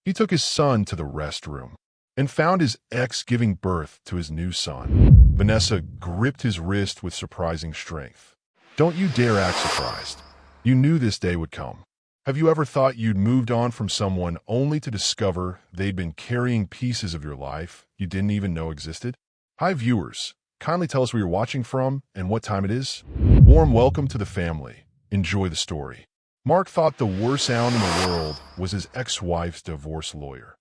He took his son to the restroom and found his ex giving birth to his new son. Vanessa gripped his wrist with surprising strength. Don't you dare act surprised. You knew this day would come. Have you ever thought you'd moved on from someone only to discover they'd been carrying pieces of your life you didn't even know existed? Hi viewers, kindly tell us where you're watching from and what time it is. Warm welcome to the family. Enjoy the story. Mark thought the worst sound in the world was his ex-wife's divorce lawyer,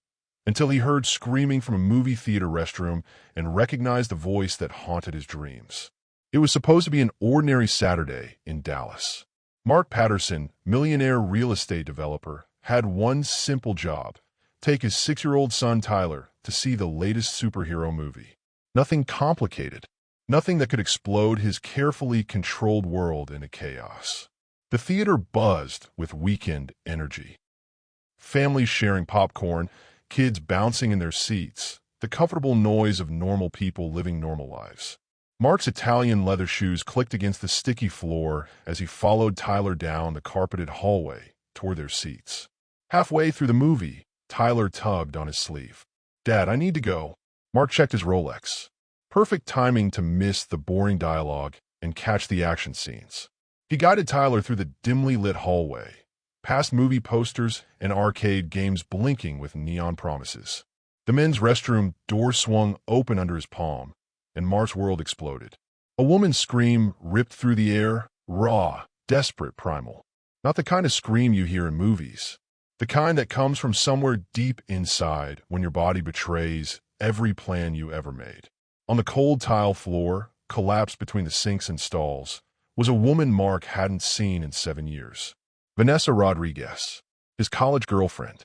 until he heard screaming from a movie theater restroom and recognized the voice that haunted his dreams. It was supposed to be an ordinary Saturday in Dallas. Mark Patterson, millionaire real estate developer, had one simple job: take his 6-year-old son Tyler to see the latest superhero movie. Nothing complicated, nothing that could explode his carefully controlled world into chaos. The theater buzzed with weekend energy. Families sharing popcorn, kids bouncing in their seats, the comfortable noise of normal people living normal lives. Mark's Italian leather shoes clicked against the sticky floor as he followed Tyler down the carpeted hallway toward their seats. Halfway through the movie, Tyler tugged on his sleeve. "Dad, I need to go." Mark checked his Rolex. Perfect timing to miss the boring dialogue and catch the action scenes. He guided Tyler through the dimly lit hallway, past movie posters and arcade games blinking with neon promises. The men's restroom door swung open under his palm, and Mark's world exploded. A woman's scream ripped through the air, raw, desperate, primal. Not the kind of scream you hear in movies. The kind that comes from somewhere deep inside when your body betrays every plan you ever made. On the cold tile floor, collapsed between the sinks and stalls, was a woman Mark hadn't seen in 7 years. Vanessa Rodriguez, his college girlfriend.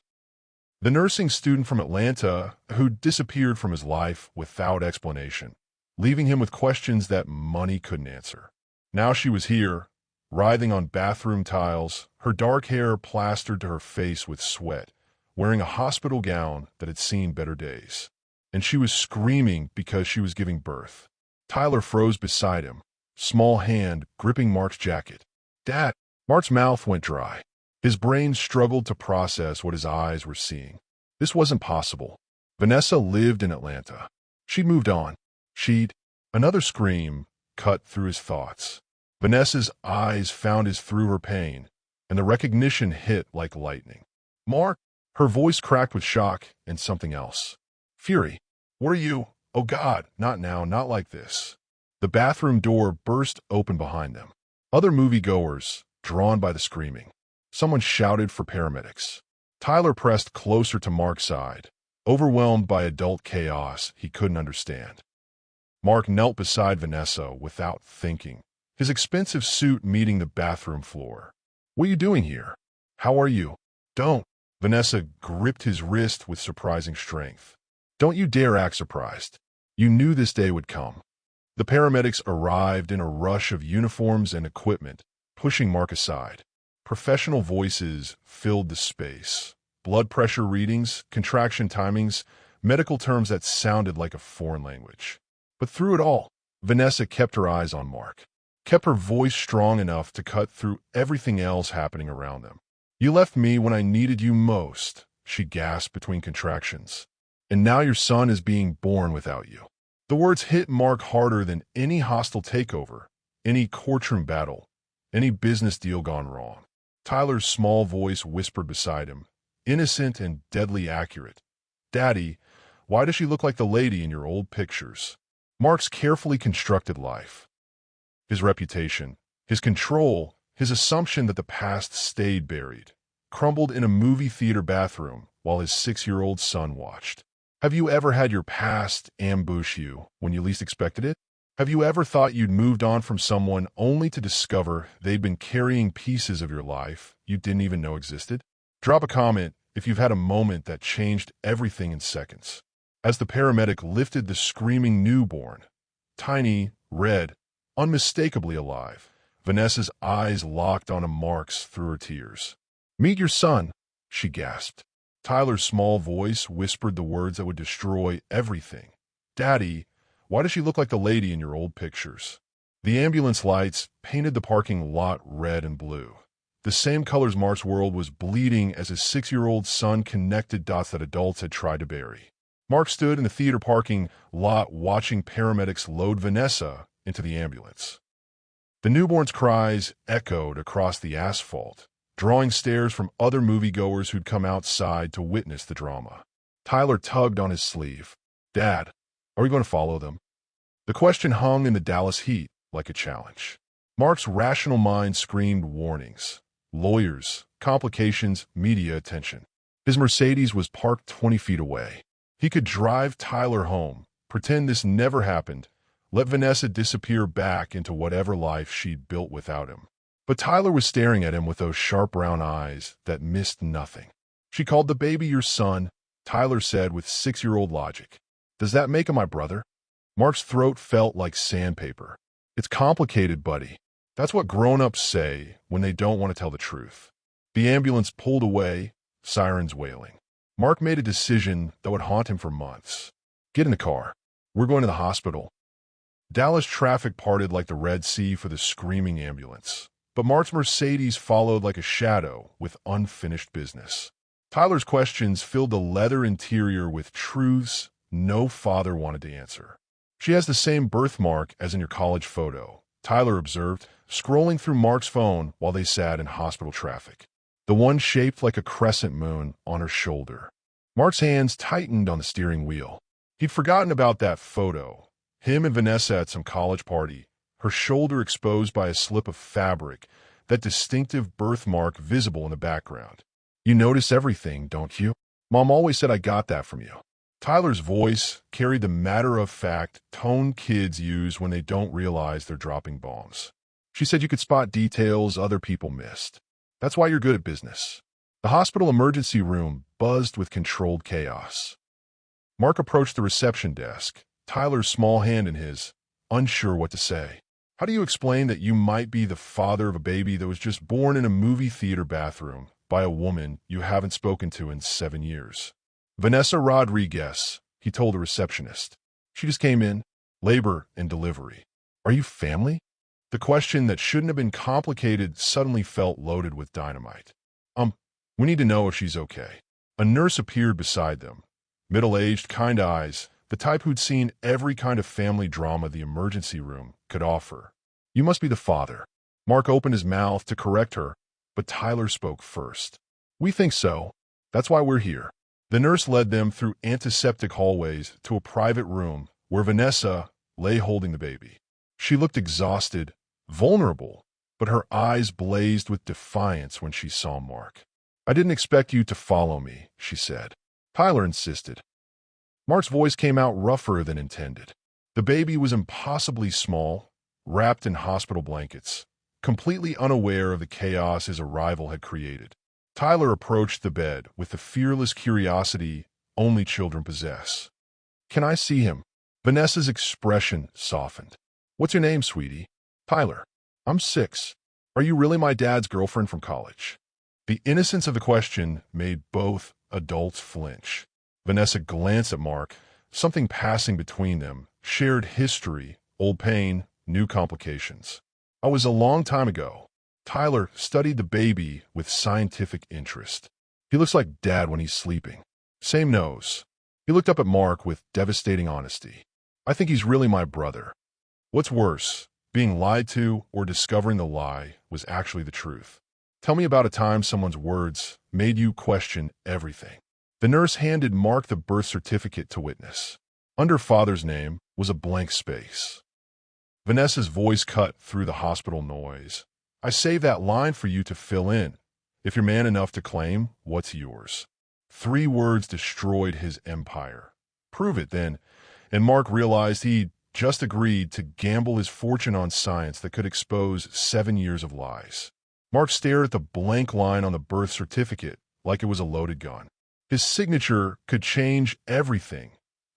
The nursing student from Atlanta who disappeared from his life without explanation, leaving him with questions that money couldn't answer. Now she was here, writhing on bathroom tiles, her dark hair plastered to her face with sweat, wearing a hospital gown that had seen better days. And she was screaming because she was giving birth. Tyler froze beside him, small hand gripping Mark's jacket. "Dad!" Mark's mouth went dry. His brain struggled to process what his eyes were seeing. This wasn't possible. Vanessa lived in Atlanta. She'd moved on. Another scream cut through his thoughts. Vanessa's eyes found his through her pain, and the recognition hit like lightning. "Mark!" Her voice cracked with shock and something else. Fury. "What are you? Oh God, not now, not like this." The bathroom door burst open behind them. Other moviegoers, drawn by the screaming. Someone shouted for paramedics. Tyler pressed closer to Mark's side, overwhelmed by adult chaos he couldn't understand. Mark knelt beside Vanessa without thinking, his expensive suit meeting the bathroom floor. "What are you doing here? How are you?" "Don't." Vanessa gripped his wrist with surprising strength. "Don't you dare act surprised. You knew this day would come." The paramedics arrived in a rush of uniforms and equipment, pushing Mark aside. Professional voices filled the space. Blood pressure readings, contraction timings, medical terms that sounded like a foreign language. But through it all, Vanessa kept her eyes on Mark, kept her voice strong enough to cut through everything else happening around them. "You left me when I needed you most," she gasped between contractions. "And now your son is being born without you." The words hit Mark harder than any hostile takeover, any courtroom battle, any business deal gone wrong. Tyler's small voice whispered beside him, innocent and deadly accurate. "Daddy, why does she look like the lady in your old pictures?" Mark's carefully constructed life, his reputation, his control, his assumption that the past stayed buried, crumbled in a movie theater bathroom while his 6-year-old son watched. Have you ever had your past ambush you when you least expected it? Have you ever thought you'd moved on from someone only to discover they'd been carrying pieces of your life you didn't even know existed? Drop a comment if you've had a moment that changed everything in seconds. As the paramedic lifted the screaming newborn, tiny, red, unmistakably alive, Vanessa's eyes locked onto Mark's through her tears. "Meet your son," she gasped. Tyler's small voice whispered the words that would destroy everything. "Daddy, why does she look like the lady in your old pictures?" The ambulance lights painted the parking lot red and blue. the same colors Mark's world was bleeding as his 6-year-old son connected dots that adults had tried to bury. Mark stood in the theater parking lot watching paramedics load Vanessa into the ambulance. The newborn's cries echoed across the asphalt, drawing stares from other moviegoers who'd come outside to witness the drama. Tyler tugged on his sleeve. "Dad, are we going to follow them?" The question hung in the Dallas heat like a challenge. Mark's rational mind screamed warnings. Lawyers, complications, media attention. His Mercedes was parked 20 feet away. He could drive Tyler home, pretend this never happened, let Vanessa disappear back into whatever life she'd built without him. But Tyler was staring at him with those sharp brown eyes that missed nothing. "She called the baby your son," Tyler said with 6-year-old logic. "Does that make him my brother?" Mark's throat felt like sandpaper. "It's complicated, buddy. That's what grown-ups say when they don't want to tell the truth." The ambulance pulled away, sirens wailing. Mark made a decision that would haunt him for months. "Get in the car. We're going to the hospital." Dallas traffic parted like the Red Sea for the screaming ambulance, but Mark's Mercedes followed like a shadow with unfinished business. Tyler's questions filled the leather interior with truths no father wanted to answer. "She has the same birthmark as in your college photo," Tyler observed, scrolling through Mark's phone while they sat in hospital traffic. "The one shaped like a crescent moon on her shoulder." Mark's hands tightened on the steering wheel. He'd forgotten about that photo. Him and Vanessa at some college party, her shoulder exposed by a slip of fabric, that distinctive birthmark visible in the background. "You notice everything, don't you? Mom always said I got that from you." Tyler's voice carried the matter-of-fact tone kids use when they don't realize they're dropping bombs. "She said you could spot details other people missed. That's why you're good at business." The hospital emergency room buzzed with controlled chaos. Mark approached the reception desk, Tyler's small hand in his, unsure what to say. "How do you explain that you might be the father of a baby that was just born in a movie theater bathroom by a woman you haven't spoken to in 7 years?" "Vanessa Rodriguez," he told the receptionist. "She just came in. Labor and delivery." "Are you family?" The question that shouldn't have been complicated suddenly felt loaded with dynamite. We need to know if she's okay." A nurse appeared beside them. Middle-aged, kind eyes, the type who'd seen every kind of family drama the emergency room could offer. "You must be the father." Mark opened his mouth to correct her, but Tyler spoke first. "We think so. That's why we're here." The nurse led them through antiseptic hallways to a private room where Vanessa lay holding the baby. She looked exhausted, vulnerable, but her eyes blazed with defiance when she saw Mark. "I didn't expect you to follow me," she said. Tyler insisted. Mark's voice came out rougher than intended. The baby was impossibly small, wrapped in hospital blankets, completely unaware of the chaos his arrival had created. Tyler approached the bed with the fearless curiosity only children possess. "Can I see him?" Vanessa's expression softened. "What's your name, sweetie?" "Tyler. I'm 6. Are you really my dad's girlfriend from college?" The innocence of the question made both adults flinch. Vanessa glanced at Mark, something passing between them, shared history, old pain, new complications. "I was a long time ago." Tyler studied the baby with scientific interest. "He looks like Dad when he's sleeping. Same nose." He looked up at Mark with devastating honesty. "I think he's really my brother." What's worse, being lied to or discovering the lie was actually the truth? "Tell me about a time someone's words made you question everything." The nurse handed Mark the birth certificate to witness. Under father's name was a blank space. Vanessa's voice cut through the hospital noise. "I saved that line for you to fill in, if you're man enough to claim what's yours." 3 words destroyed his empire. "Prove it, then." And Mark realized he'd just agreed to gamble his fortune on science that could expose 7 years of lies. Mark stared at the blank line on the birth certificate like it was a loaded gun. His signature could change everything: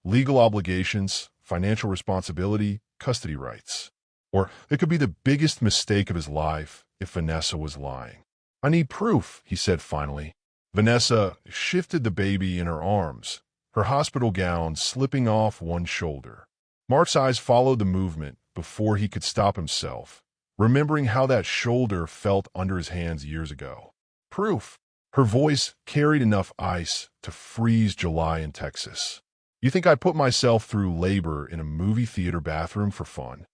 legal obligations, financial responsibility, custody rights. Or it could be the biggest mistake of his life if Vanessa was lying. "I need proof," he said finally. Vanessa shifted the baby in her arms, her hospital gown slipping off one shoulder. Mark's eyes followed the movement before he could stop himself, remembering how that shoulder felt under his hands years ago. Proof. Her voice carried enough ice to freeze July in Texas. You think I'd put myself through labor in a movie theater bathroom for fun?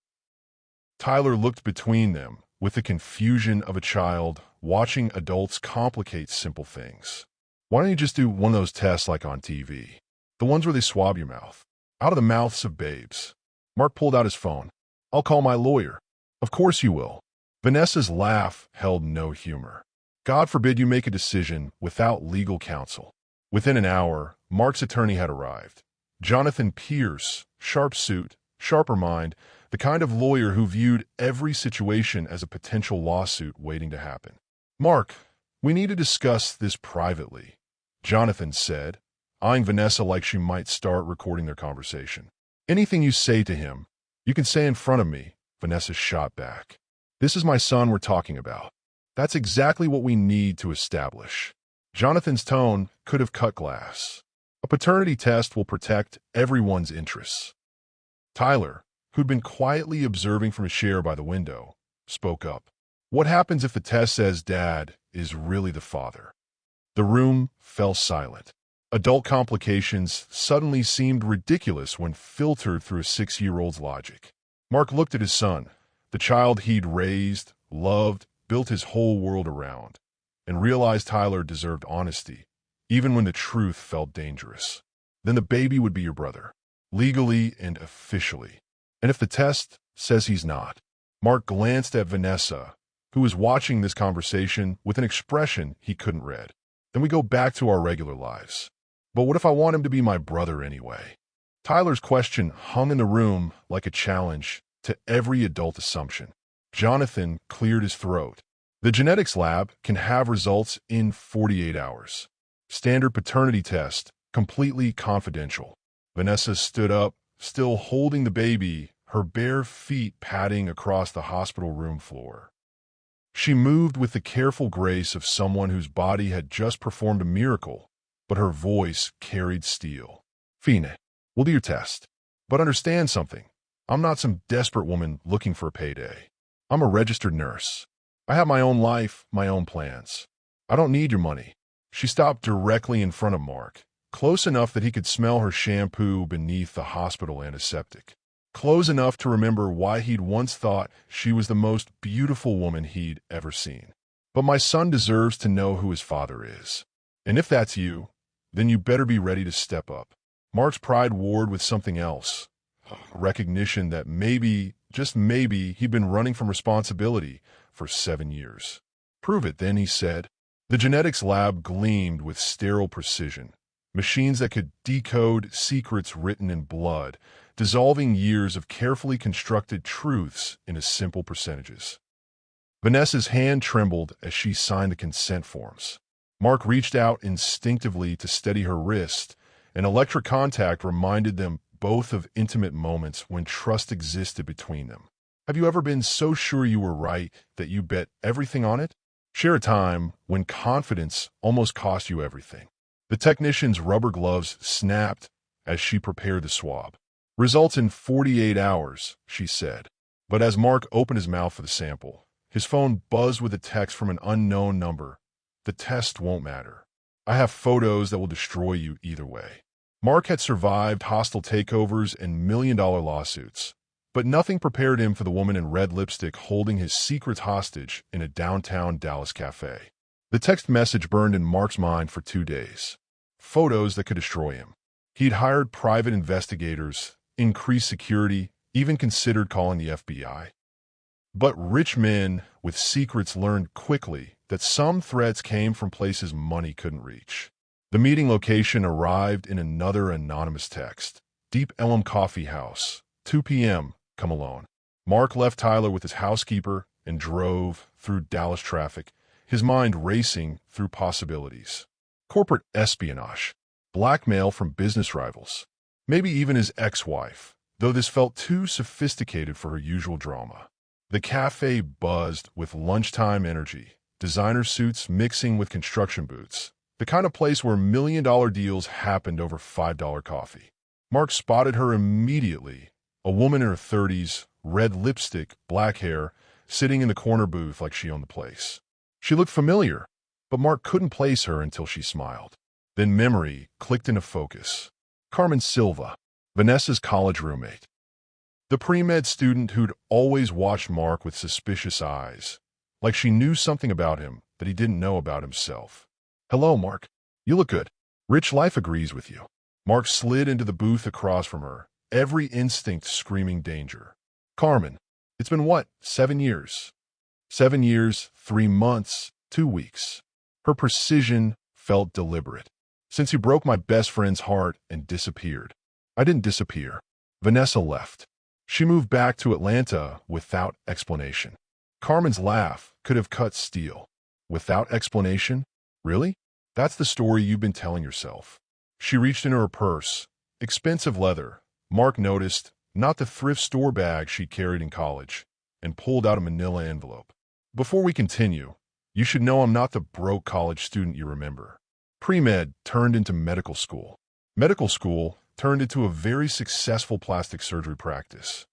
Tyler looked between them with the confusion of a child watching adults complicate simple things. Why don't you just do one of those tests like on TV? The ones where they swab your mouth. Out of the mouths of babes. Mark pulled out his phone. I'll call my lawyer. Of course you will. Vanessa's laugh held no humor. God forbid you make a decision without legal counsel. Within an hour, Mark's attorney had arrived. Jonathan Pierce, sharp suit, sharper mind, the kind of lawyer who viewed every situation as a potential lawsuit waiting to happen. Mark, we need to discuss this privately, Jonathan said, eyeing Vanessa like she might start recording their conversation. Anything you say to him, you can say in front of me, Vanessa shot back. This is my son we're talking about. That's exactly what we need to establish. Jonathan's tone could have cut glass. A paternity test will protect everyone's interests. Tyler, who'd been quietly observing from his chair by the window, spoke up. What happens if the test says Dad is really the father? The room fell silent. Adult complications suddenly seemed ridiculous when filtered through a 6-year-old's logic. Mark looked at his son, the child he'd raised, loved, built his whole world around, and realized Tyler deserved honesty, even when the truth felt dangerous. Then the baby would be your brother, legally and officially. And if the test says he's not? Mark glanced at Vanessa, who was watching this conversation with an expression he couldn't read. Then we go back to our regular lives. But what if I want him to be my brother anyway? Tyler's question hung in the room like a challenge to every adult assumption. Jonathan cleared his throat. The genetics lab can have results in 48 hours. Standard paternity test, completely confidential. Vanessa stood up, still holding the baby, her bare feet padding across the hospital room floor. She moved with the careful grace of someone whose body had just performed a miracle, but her voice carried steel. Fine, we'll do your test. But understand something. I'm not some desperate woman looking for a payday. I'm a registered nurse. I have my own life, my own plans. I don't need your money. She stopped directly in front of Mark, close enough that he could smell her shampoo beneath the hospital antiseptic. Close enough to remember why he'd once thought she was the most beautiful woman he'd ever seen. But my son deserves to know who his father is. And if that's you, then you better be ready to step up. Mark's pride warred with something else. Recognition that maybe, just maybe, he'd been running from responsibility for 7 years. Prove it, then, he said. The genetics lab gleamed with sterile precision. Machines that could decode secrets written in blood, dissolving years of carefully constructed truths into simple percentages. Vanessa's hand trembled as she signed the consent forms. Mark reached out instinctively to steady her wrist, and electric contact reminded them both of intimate moments when trust existed between them. Have you ever been so sure you were right that you bet everything on it? Share a time when confidence almost cost you everything. The technician's rubber gloves snapped as she prepared the swab. Results in 48 hours, she said. But as Mark opened his mouth for the sample, his phone buzzed with a text from an unknown number. The test won't matter. I have photos that will destroy you either way. Mark had survived hostile takeovers and million-dollar lawsuits, but nothing prepared him for the woman in red lipstick holding his secrets hostage in a downtown Dallas cafe. The text message burned in Mark's mind for 2 days. Photos that could destroy him. He'd hired private investigators, increased security, even considered calling the FBI. But rich men with secrets learned quickly that some threats came from places money couldn't reach. The meeting location arrived in another anonymous text. Deep Ellum Coffee House, 2 p.m., come alone. Mark left Tyler with his housekeeper and drove through Dallas traffic, his mind racing through possibilities. Corporate espionage, blackmail from business rivals, maybe even his ex-wife, though this felt too sophisticated for her usual drama. The cafe buzzed with lunchtime energy, designer suits mixing with construction boots, the kind of place where million-dollar deals happened over $5 coffee. Mark spotted her immediately, a woman in her 30s, red lipstick, black hair, sitting in the corner booth like she owned the place. She looked familiar, but Mark couldn't place her until she smiled. Then memory clicked into focus. Carmen Silva, Vanessa's college roommate. The pre-med student who'd always watched Mark with suspicious eyes, like she knew something about him that he didn't know about himself. "Hello, Mark. You look good. Rich life agrees with you." Mark slid into the booth across from her, every instinct screaming danger. "Carmen, it's been what, 7 years?" 7 years, 3 months, 2 weeks. Her precision felt deliberate. "Since you broke my best friend's heart and disappeared." "I didn't disappear." Vanessa left. She moved back to Atlanta without explanation. Carmen's laugh could have cut steel. "Without explanation? Really? That's the story you've been telling yourself." She reached into her purse. Expensive leather. Mark noticed, not the thrift store bag she carried in college, and pulled out a manila envelope. "Before we continue, you should know I'm not the broke college student you remember." Pre-med turned into medical school. Medical school turned into a very successful plastic surgery practice.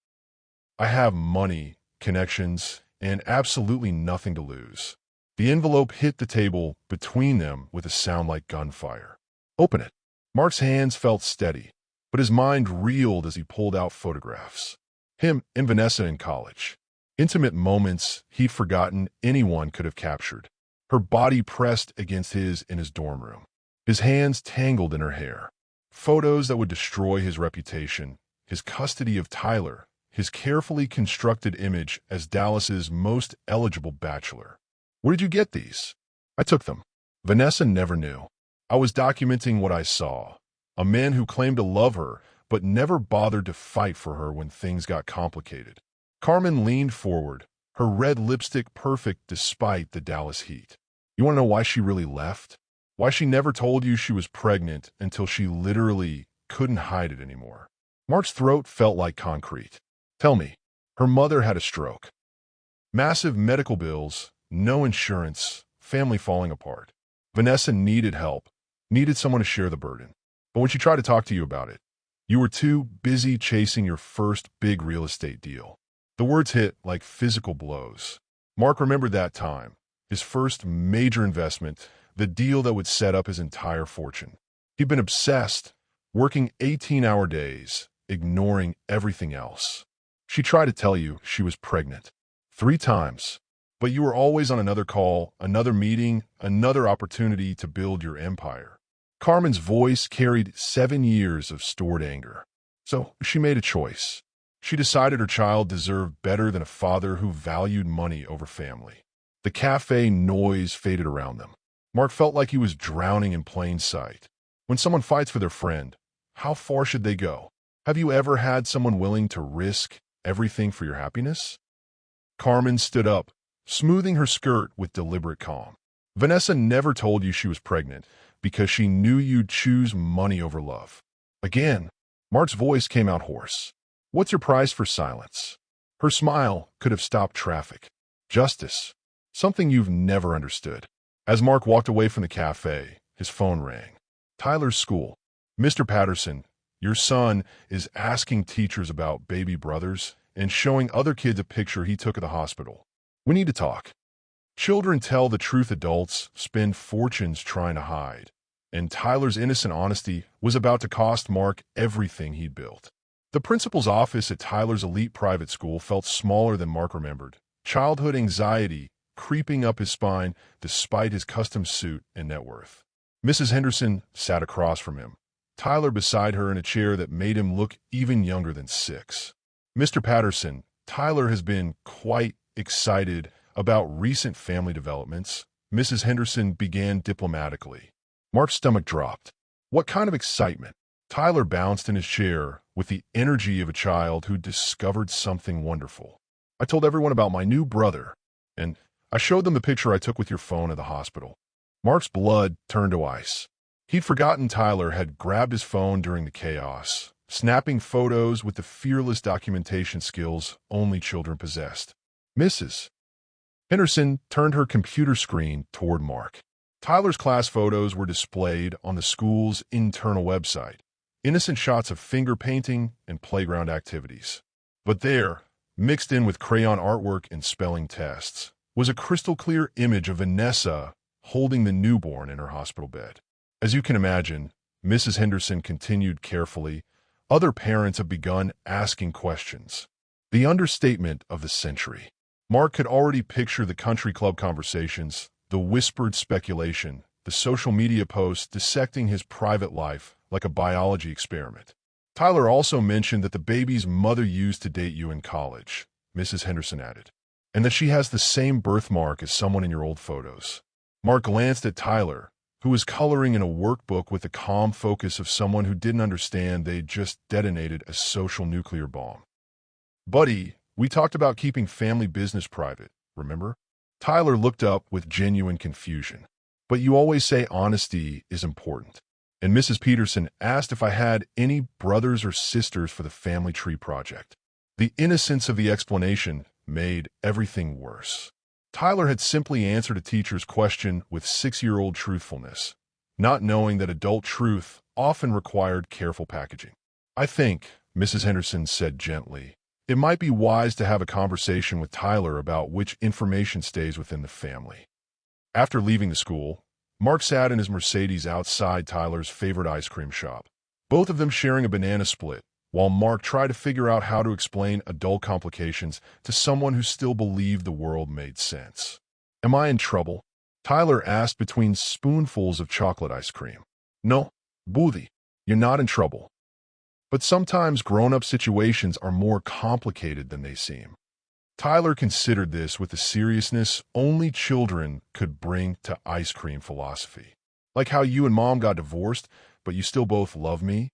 "I have money, connections, and absolutely nothing to lose." The envelope hit the table between them with a sound like gunfire. "Open it." Mark's hands felt steady, but his mind reeled as he pulled out photographs. Him and Vanessa in college. Intimate moments he'd forgotten anyone could have captured. Her body pressed against his in his dorm room. His hands tangled in her hair. Photos that would destroy his reputation, his custody of Tyler, his carefully constructed image as Dallas's most eligible bachelor. "Where did you get these?" "I took them." Vanessa never knew. "I was documenting what I saw. A man who claimed to love her, but never bothered to fight for her when things got complicated." Carmen leaned forward, her red lipstick perfect despite the Dallas heat. "You want to know why she really left? Why she never told you she was pregnant until she literally couldn't hide it anymore?" Mark's throat felt like concrete. "Tell me." "Her mother had a stroke. Massive medical bills, no insurance, family falling apart. Vanessa needed help, needed someone to share the burden. But when she tried to talk to you about it, you were too busy chasing your first big real estate deal." The words hit like physical blows. Mark remembered that time, his first major investment, the deal that would set up his entire fortune. He'd been obsessed, working 18-hour days, ignoring everything else. "She tried to tell you she was pregnant 3 times, but you were always on another call, another meeting, another opportunity to build your empire." Carmen's voice carried 7 years of stored anger. "So she made a choice. She decided her child deserved better than a father who valued money over family." The cafe noise faded around them. Mark felt like he was drowning in plain sight. When someone fights for their friend, how far should they go? Have you ever had someone willing to risk everything for your happiness? Carmen stood up, smoothing her skirt with deliberate calm. "Vanessa never told you she was pregnant because she knew you'd choose money over love." Again, Mark's voice came out hoarse. "What's your price for silence?" Her smile could have stopped traffic. "Justice. Something you've never understood." As Mark walked away from the cafe, his phone rang. "Tyler's school. Mr. Patterson, your son is asking teachers about baby brothers and showing other kids a picture he took at the hospital. We need to talk." Children tell the truth adults spend fortunes trying to hide, and Tyler's innocent honesty was about to cost Mark everything he'd built. The principal's office at Tyler's elite private school felt smaller than Mark remembered, childhood anxiety creeping up his spine despite his custom suit and net worth. Mrs. Henderson sat across from him, Tyler beside her in a chair that made him look even younger than 6. "Mr. Patterson, Tyler has been quite excited about recent family developments," Mrs. Henderson began diplomatically. Mark's stomach dropped. What kind of excitement? Tyler bounced in his chair with the energy of a child who discovered something wonderful. "I told everyone about my new brother, and I showed them the picture I took with your phone at the hospital." Mark's blood turned to ice. He'd forgotten Tyler had grabbed his phone during the chaos, snapping photos with the fearless documentation skills only children possessed. Mrs. Henderson turned her computer screen toward Mark. Tyler's class photos were displayed on the school's internal website, innocent shots of finger painting and playground activities. But there, mixed in with crayon artwork and spelling tests, was a crystal-clear image of Vanessa holding the newborn in her hospital bed. As you can imagine, Mrs. Henderson continued carefully. Other parents have begun asking questions. The understatement of the century. Mark could already picture the country club conversations, the whispered speculation, the social media posts dissecting his private life like a biology experiment. Tyler also mentioned that the baby's mother used to date you in college, Mrs. Henderson added, and that she has the same birthmark as someone in your old photos. Mark glanced at Tyler, who was coloring in a workbook with the calm focus of someone who didn't understand they'd just detonated a social nuclear bomb. "Buddy, we talked about keeping family business private, remember?" Tyler looked up with genuine confusion. "But you always say honesty is important." And Mrs. Peterson asked if I had any brothers or sisters for the family tree project. The innocence of the explanation made everything worse. Tyler had simply answered a teacher's question with 6-year-old truthfulness, not knowing that adult truth often required careful packaging. "I think," Mrs. Henderson said gently, "it might be wise to have a conversation with Tyler about which information stays within the family." After leaving the school, Mark sat in his Mercedes outside Tyler's favorite ice cream shop, both of them sharing a banana split, while Mark tried to figure out how to explain adult complications to someone who still believed the world made sense. "Am I in trouble?" Tyler asked between spoonfuls of chocolate ice cream. "No, Boothie, you're not in trouble. But sometimes grown-up situations are more complicated than they seem." Tyler considered this with the seriousness only children could bring to ice cream philosophy. "Like how you and Mom got divorced, but you still both love me?"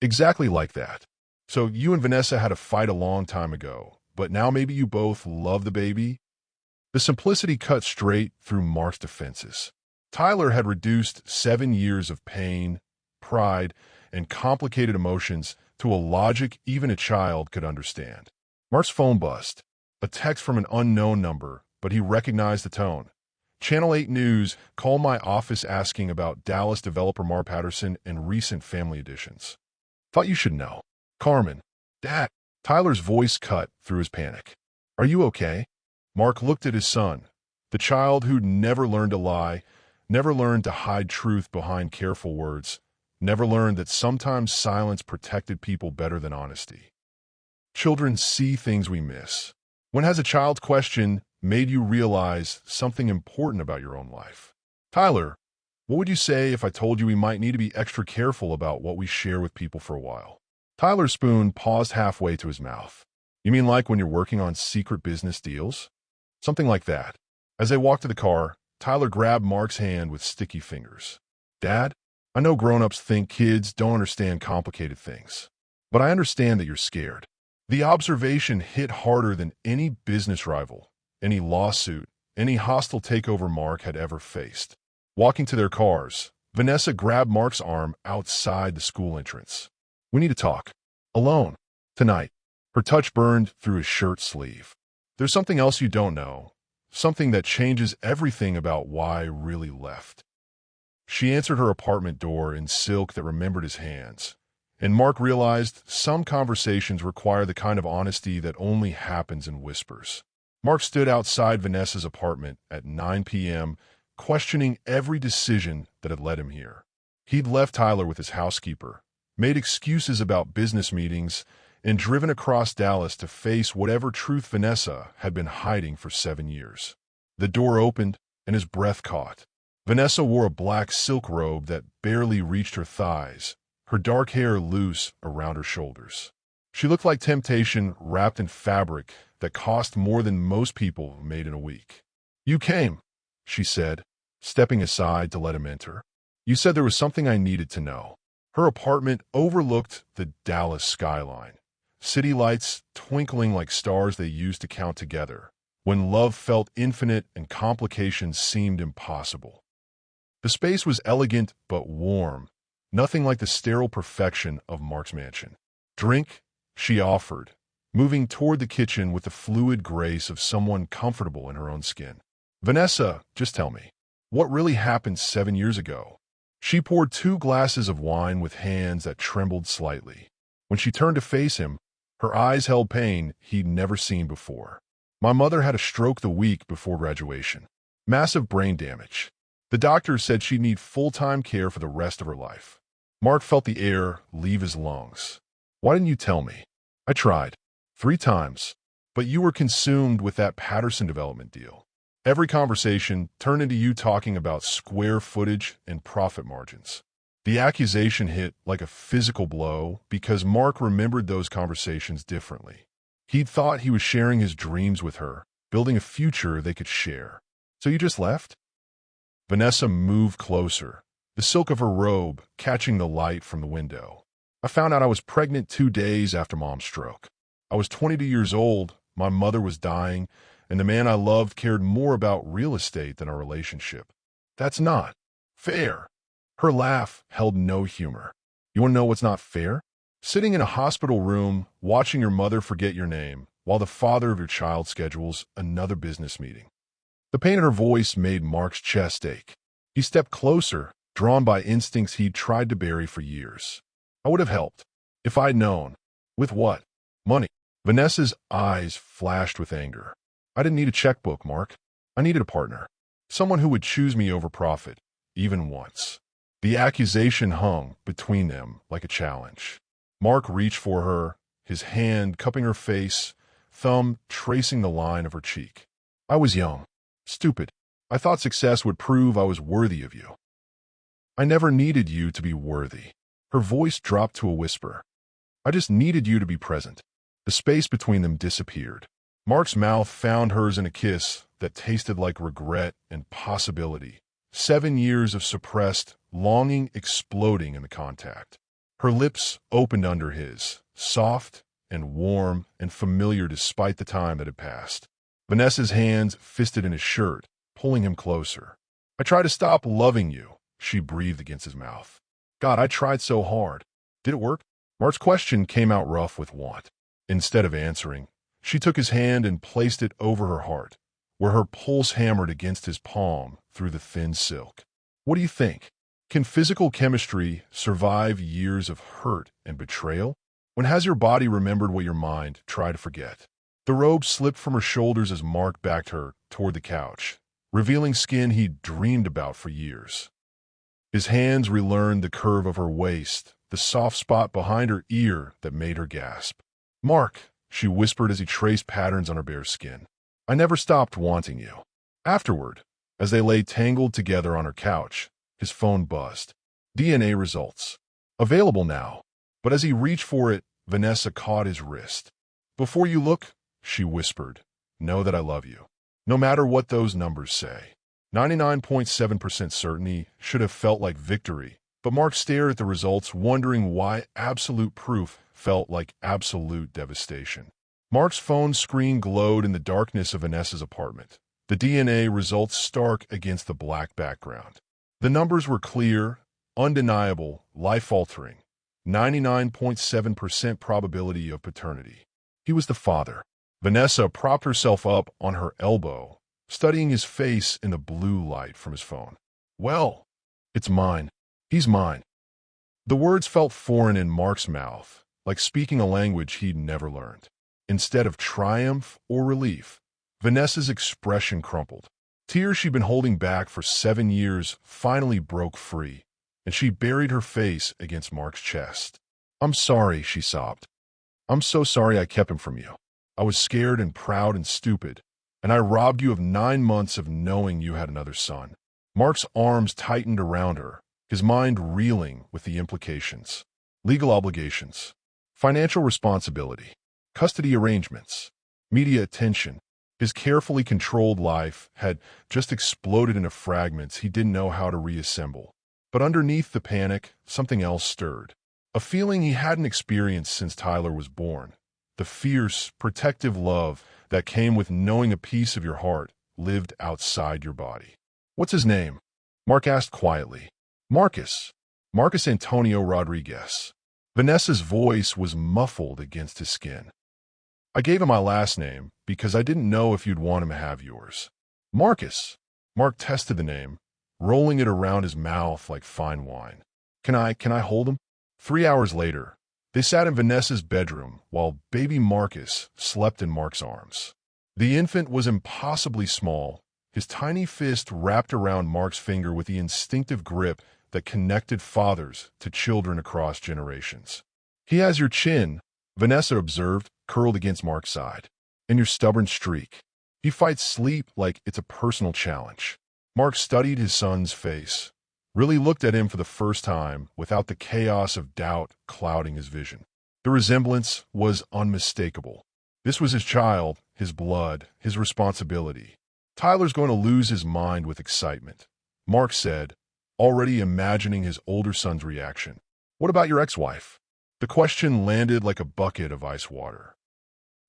"Exactly like that. So you and Vanessa had a fight a long time ago, but now maybe you both love the baby?" The simplicity cut straight through Mark's defenses. Tyler had reduced 7 years of pain, pride, and complicated emotions to a logic even a child could understand. Mark's phone buzzed. A text from an unknown number, but he recognized the tone. "Channel 8 News, call my office asking about Dallas developer Mark Patterson and recent family additions. Thought you should know. Carmen." "Dad." Tyler's voice cut through his panic. "Are you okay?" Mark looked at his son, the child who'd never learned to lie, never learned to hide truth behind careful words, never learned that sometimes silence protected people better than honesty. Children see things we miss. When has a child's question made you realize something important about your own life? "Tyler, what would you say if I told you we might need to be extra careful about what we share with people for a while?" Tyler's spoon paused halfway to his mouth. "You mean like when you're working on secret business deals?" "Something like that." As they walked to the car, Tyler grabbed Mark's hand with sticky fingers. "Dad, I know grown-ups think kids don't understand complicated things, but I understand that you're scared." The observation hit harder than any business rival, any lawsuit, any hostile takeover Mark had ever faced. Walking to their cars, Vanessa grabbed Mark's arm outside the school entrance. "We need to talk. Alone. Tonight." Her touch burned through his shirt sleeve. "There's something else you don't know. Something that changes everything about why I really left." She answered her apartment door in silk that remembered his hands. And Mark realized some conversations require the kind of honesty that only happens in whispers. Mark stood outside Vanessa's apartment at 9 p.m., questioning every decision that had led him here. He'd left Tyler with his housekeeper, made excuses about business meetings, and driven across Dallas to face whatever truth Vanessa had been hiding for 7 years. The door opened, and his breath caught. Vanessa wore a black silk robe that barely reached her thighs, her dark hair loose around her shoulders. She looked like temptation wrapped in fabric that cost more than most people made in a week. "You came," she said, stepping aside to let him enter. "You said there was something I needed to know." Her apartment overlooked the Dallas skyline, city lights twinkling like stars they used to count together, when love felt infinite and complications seemed impossible. The space was elegant but warm, nothing like the sterile perfection of Mark's mansion. "Drink?" she offered, moving toward the kitchen with the fluid grace of someone comfortable in her own skin. "Vanessa, just tell me, what really happened 7 years ago?" She poured 2 glasses of wine with hands that trembled slightly. When she turned to face him, Her eyes held pain he'd never seen before. My mother had a stroke the week before graduation. Massive brain damage. The doctor said she'd need full-time care for the rest of her life. Mark felt the air leave his lungs. Why didn't you tell me? I tried. 3 times. But you were consumed with that Patterson development deal. Every conversation turned into you talking about square footage and profit margins. The accusation hit like a physical blow because Mark remembered those conversations differently. He'd thought he was sharing his dreams with her, building a future they could share. So you just left? Vanessa moved closer, the silk of her robe catching the light from the window. I found out I was pregnant 2 days after Mom's stroke. I was 22 years old, my mother was dying, and the man I loved cared more about real estate than our relationship. That's not fair. Her laugh held no humor. You want to know what's not fair? Sitting in a hospital room, watching your mother forget your name, while the father of your child schedules another business meeting. The pain in her voice made Mark's chest ache. He stepped closer, drawn by instincts he'd tried to bury for years. I would have helped, if I'd known. With what? Money. Vanessa's eyes flashed with anger. I didn't need a checkbook, Mark. I needed a partner. Someone who would choose me over profit, even once. The accusation hung between them like a challenge. Mark reached for her, his hand cupping her face, thumb tracing the line of her cheek. I was young. Stupid. I thought success would prove I was worthy of you. I never needed you to be worthy. Her voice dropped to a whisper. I just needed you to be present. The space between them disappeared. Mark's mouth found hers in a kiss that tasted like regret and possibility. 7 years of suppressed longing exploding in the contact. Her lips opened under his, soft and warm and familiar despite the time that had passed. Vanessa's hands fisted in his shirt, pulling him closer. I tried to stop loving you, she breathed against his mouth. God, I tried so hard. Did it work? Mark's question came out rough with want. Instead of answering, she took his hand and placed it over her heart, where her pulse hammered against his palm through the thin silk. What do you think? Can physical chemistry survive years of hurt and betrayal? When has your body remembered what your mind tried to forget? The robe slipped from her shoulders as Mark backed her toward the couch, revealing skin he'd dreamed about for years. His hands relearned the curve of her waist, the soft spot behind her ear that made her gasp. Mark, she whispered as he traced patterns on her bare skin. I never stopped wanting you. Afterward, as they lay tangled together on her couch, his phone buzzed. DNA results. Available now. But as he reached for it, Vanessa caught his wrist. Before you look, she whispered, know that I love you. No matter what those numbers say. 99.7% certainty should have felt like victory, but Mark stared at the results, wondering why absolute proof felt like absolute devastation. Mark's phone screen glowed in the darkness of Vanessa's apartment, the DNA results stark against the black background. The numbers were clear, undeniable, life-altering. 99.7% probability of paternity. He was the father. Vanessa propped herself up on her elbow, studying his face in the blue light from his phone. Well, it's mine. He's mine. The words felt foreign in Mark's mouth, like speaking a language he'd never learned. Instead of triumph or relief, Vanessa's expression crumpled. Tears she'd been holding back for 7 years finally broke free, and she buried her face against Mark's chest. I'm sorry, she sobbed. I'm so sorry I kept him from you. I was scared and proud and stupid, and I robbed you of 9 months of knowing you had another son. Mark's arms tightened around her, his mind reeling with the implications. Legal obligations, financial responsibility, custody arrangements, media attention. His carefully controlled life had just exploded into fragments he didn't know how to reassemble. But underneath the panic, something else stirred. A feeling he hadn't experienced since Tyler was born. The fierce, protective love that came with knowing a piece of your heart lived outside your body. What's his name? Mark asked quietly. Marcus. Marcus Antonio Rodriguez. Vanessa's voice was muffled against his skin. I gave him my last name because I didn't know if you'd want him to have yours. Marcus. Mark tested the name, rolling it around his mouth like fine wine. Can I hold him? 3 hours later, They sat in Vanessa's bedroom while baby Marcus slept in Mark's arms. The infant was impossibly small, his tiny fist wrapped around Mark's finger with the instinctive grip that connected fathers to children across generations. "He has your chin," Vanessa observed, curled against Mark's side, "and your stubborn streak. He fights sleep like it's a personal challenge." Mark studied his son's face, really looked at him for the first time without the chaos of doubt clouding his vision. The resemblance was unmistakable. This was his child, his blood, his responsibility. "Tyler's going to lose his mind with excitement," Mark said, already imagining his older son's reaction. "What about your ex-wife?" The question landed like a bucket of ice water.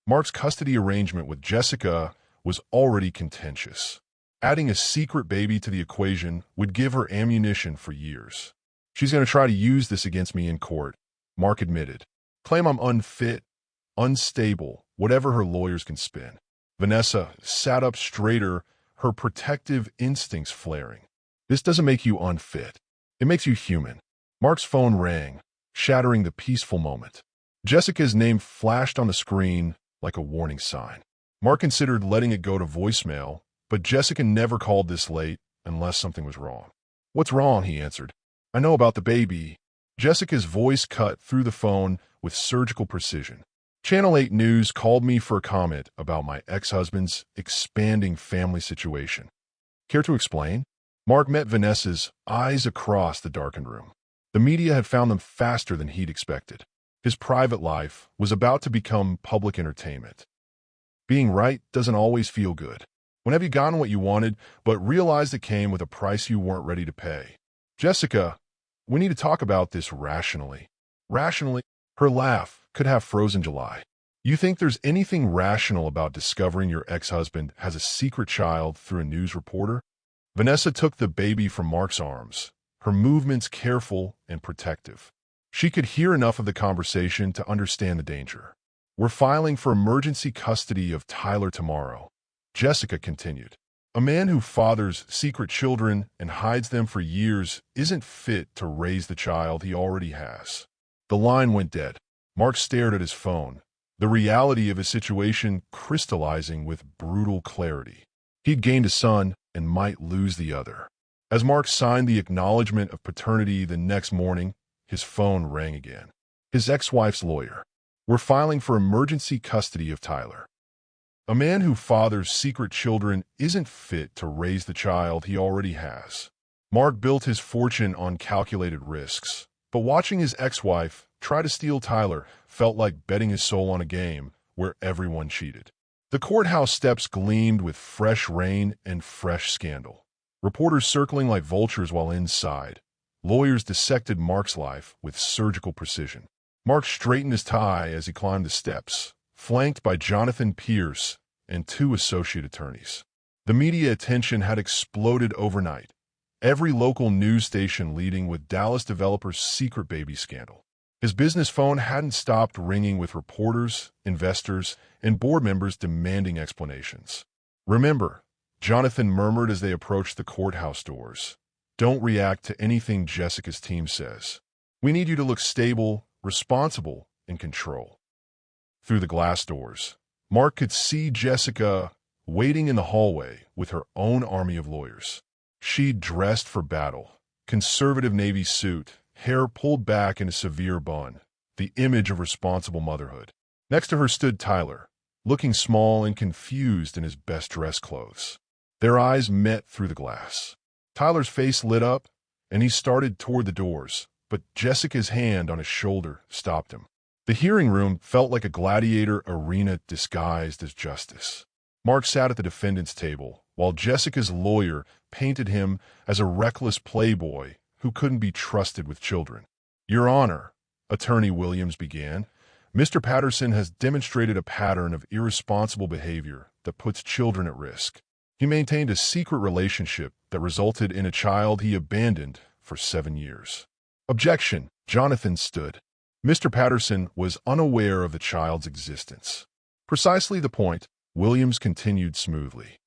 Mark's custody arrangement with Jessica was already contentious. Adding a secret baby to the equation would give her ammunition for years. "She's going to try to use this against me in court," Mark admitted. "Claim I'm unfit, unstable, whatever her lawyers can spin." Vanessa sat up straighter, her protective instincts flaring. "This doesn't make you unfit. It makes you human." Mark's phone rang, shattering the peaceful moment. Jessica's name flashed on the screen like a warning sign. Mark considered letting it go to voicemail, but Jessica never called this late unless something was wrong. "What's wrong?" he answered. "I know about the baby." Jessica's voice cut through the phone with surgical precision. "Channel 8 News called me for a comment about my ex-husband's expanding family situation. Care to explain?" Mark met Vanessa's eyes across the darkened room. The media had found them faster than he'd expected. His private life was about to become public entertainment. Being right doesn't always feel good. When have you gotten what you wanted, but realized it came with a price you weren't ready to pay? "Jessica, we need to talk about this rationally." Rationally? Her laugh could have frozen July. "You think there's anything rational about discovering your ex-husband has a secret child through a news reporter?" Vanessa took the baby from Mark's arms, her movements careful and protective. She could hear enough of the conversation to understand the danger. "We're filing for emergency custody of Tyler tomorrow," Jessica continued. "A man who fathers secret children and hides them for years isn't fit to raise the child he already has." The line went dead. Mark stared at his phone, the reality of his situation crystallizing with brutal clarity. He'd gained a son and might lose the other. As Mark signed the acknowledgement of paternity the next morning, his phone rang again. His ex-wife's lawyer. "We're filing for emergency custody of Tyler. A man who fathers secret children isn't fit to raise the child he already has." Mark built his fortune on calculated risks, but watching his ex-wife try to steal Tyler felt like betting his soul on a game where everyone cheated. The courthouse steps gleamed with fresh rain and fresh scandal. Reporters circling like vultures while inside. Lawyers dissected Mark's life with surgical precision. Mark straightened his tie as he climbed the steps, flanked by Jonathan Pierce and 2 associate attorneys. The media attention had exploded overnight, every local news station leading with Dallas developer's secret baby scandal. His business phone hadn't stopped ringing with reporters, investors, and board members demanding explanations. "Remember," Jonathan murmured as they approached the courthouse doors, "don't react to anything Jessica's team says. We need you to look stable, responsible, in control." Through the glass doors, Mark could see Jessica waiting in the hallway with her own army of lawyers. She'd dressed for battle, conservative navy suit, hair pulled back in a severe bun, the image of responsible motherhood. Next to her stood Tyler, looking small and confused in his best-dressed clothes. Their eyes met through the glass. Tyler's face lit up, and he started toward the doors, but Jessica's hand on his shoulder stopped him. The hearing room felt like a gladiator arena disguised as justice. Mark sat at the defendant's table, while Jessica's lawyer painted him as a reckless playboy who couldn't be trusted with children. "Your Honor," Attorney Williams began, "Mr. Patterson has demonstrated a pattern of irresponsible behavior that puts children at risk. He maintained a secret relationship that resulted in a child he abandoned for 7 years." "Objection," Jonathan stood. Mr. Patterson was unaware of the child's existence. "Precisely the point," Williams continued smoothly.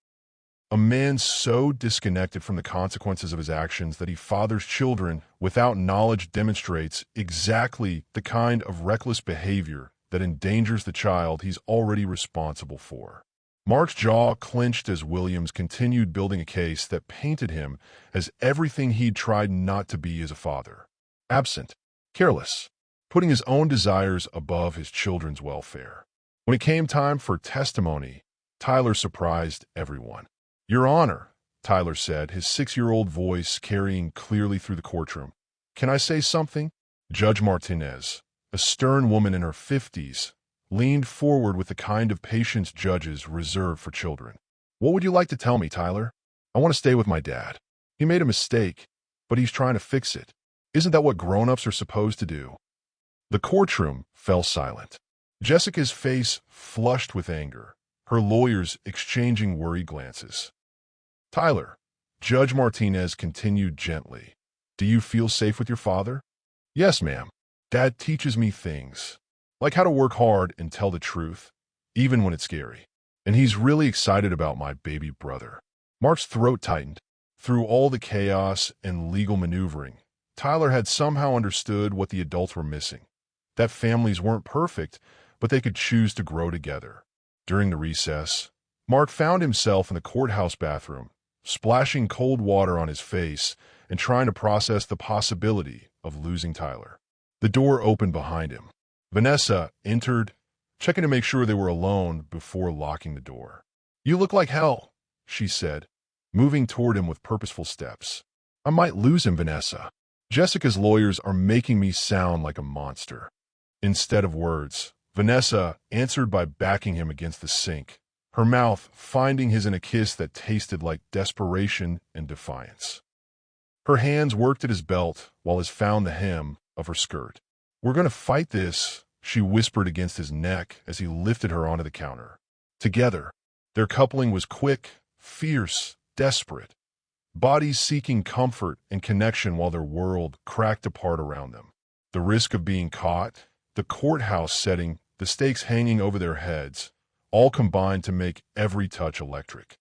A man so disconnected from the consequences of his actions that he fathers children without knowledge demonstrates exactly the kind of reckless behavior that endangers the child he's already responsible for. Mark's jaw clenched as Williams continued building a case that painted him as everything he'd tried not to be as a father. Absent, careless, putting his own desires above his children's welfare. When it came time for testimony, Tyler surprised everyone. "Your Honor," Tyler said, his 6-year-old voice carrying clearly through the courtroom. "Can I say something?" Judge Martinez, a stern woman in her 50s, leaned forward with the kind of patience judges reserve for children. "What would you like to tell me, Tyler?" "I want to stay with my dad. He made a mistake, but he's trying to fix it. Isn't that what grown-ups are supposed to do?" The courtroom fell silent. Jessica's face flushed with anger, her lawyers exchanging worried glances. "Tyler," Judge Martinez continued gently, "do you feel safe with your father?" "Yes, ma'am. Dad teaches me things, like how to work hard and tell the truth, even when it's scary. And he's really excited about my baby brother." Mark's throat tightened. Through all the chaos and legal maneuvering, Tyler had somehow understood what the adults were missing. That families weren't perfect, but they could choose to grow together. During the recess, Mark found himself in the courthouse bathroom, splashing cold water on his face and trying to process the possibility of losing Tyler. The door opened behind him. Vanessa entered, checking to make sure they were alone before locking the door. "You look like hell," she said, moving toward him with purposeful steps. "I might lose him, Vanessa. Jessica's lawyers are making me sound like a monster." Instead of words, Vanessa answered by backing him against the sink, her mouth finding his in a kiss that tasted like desperation and defiance. Her hands worked at his belt while his found the hem of her skirt. "We're going to fight this," she whispered against his neck as he lifted her onto the counter. Together, their coupling was quick, fierce, desperate, bodies seeking comfort and connection while their world cracked apart around them. The risk of being caught, the courthouse setting, the stakes hanging over their heads, all combined to make every touch electric.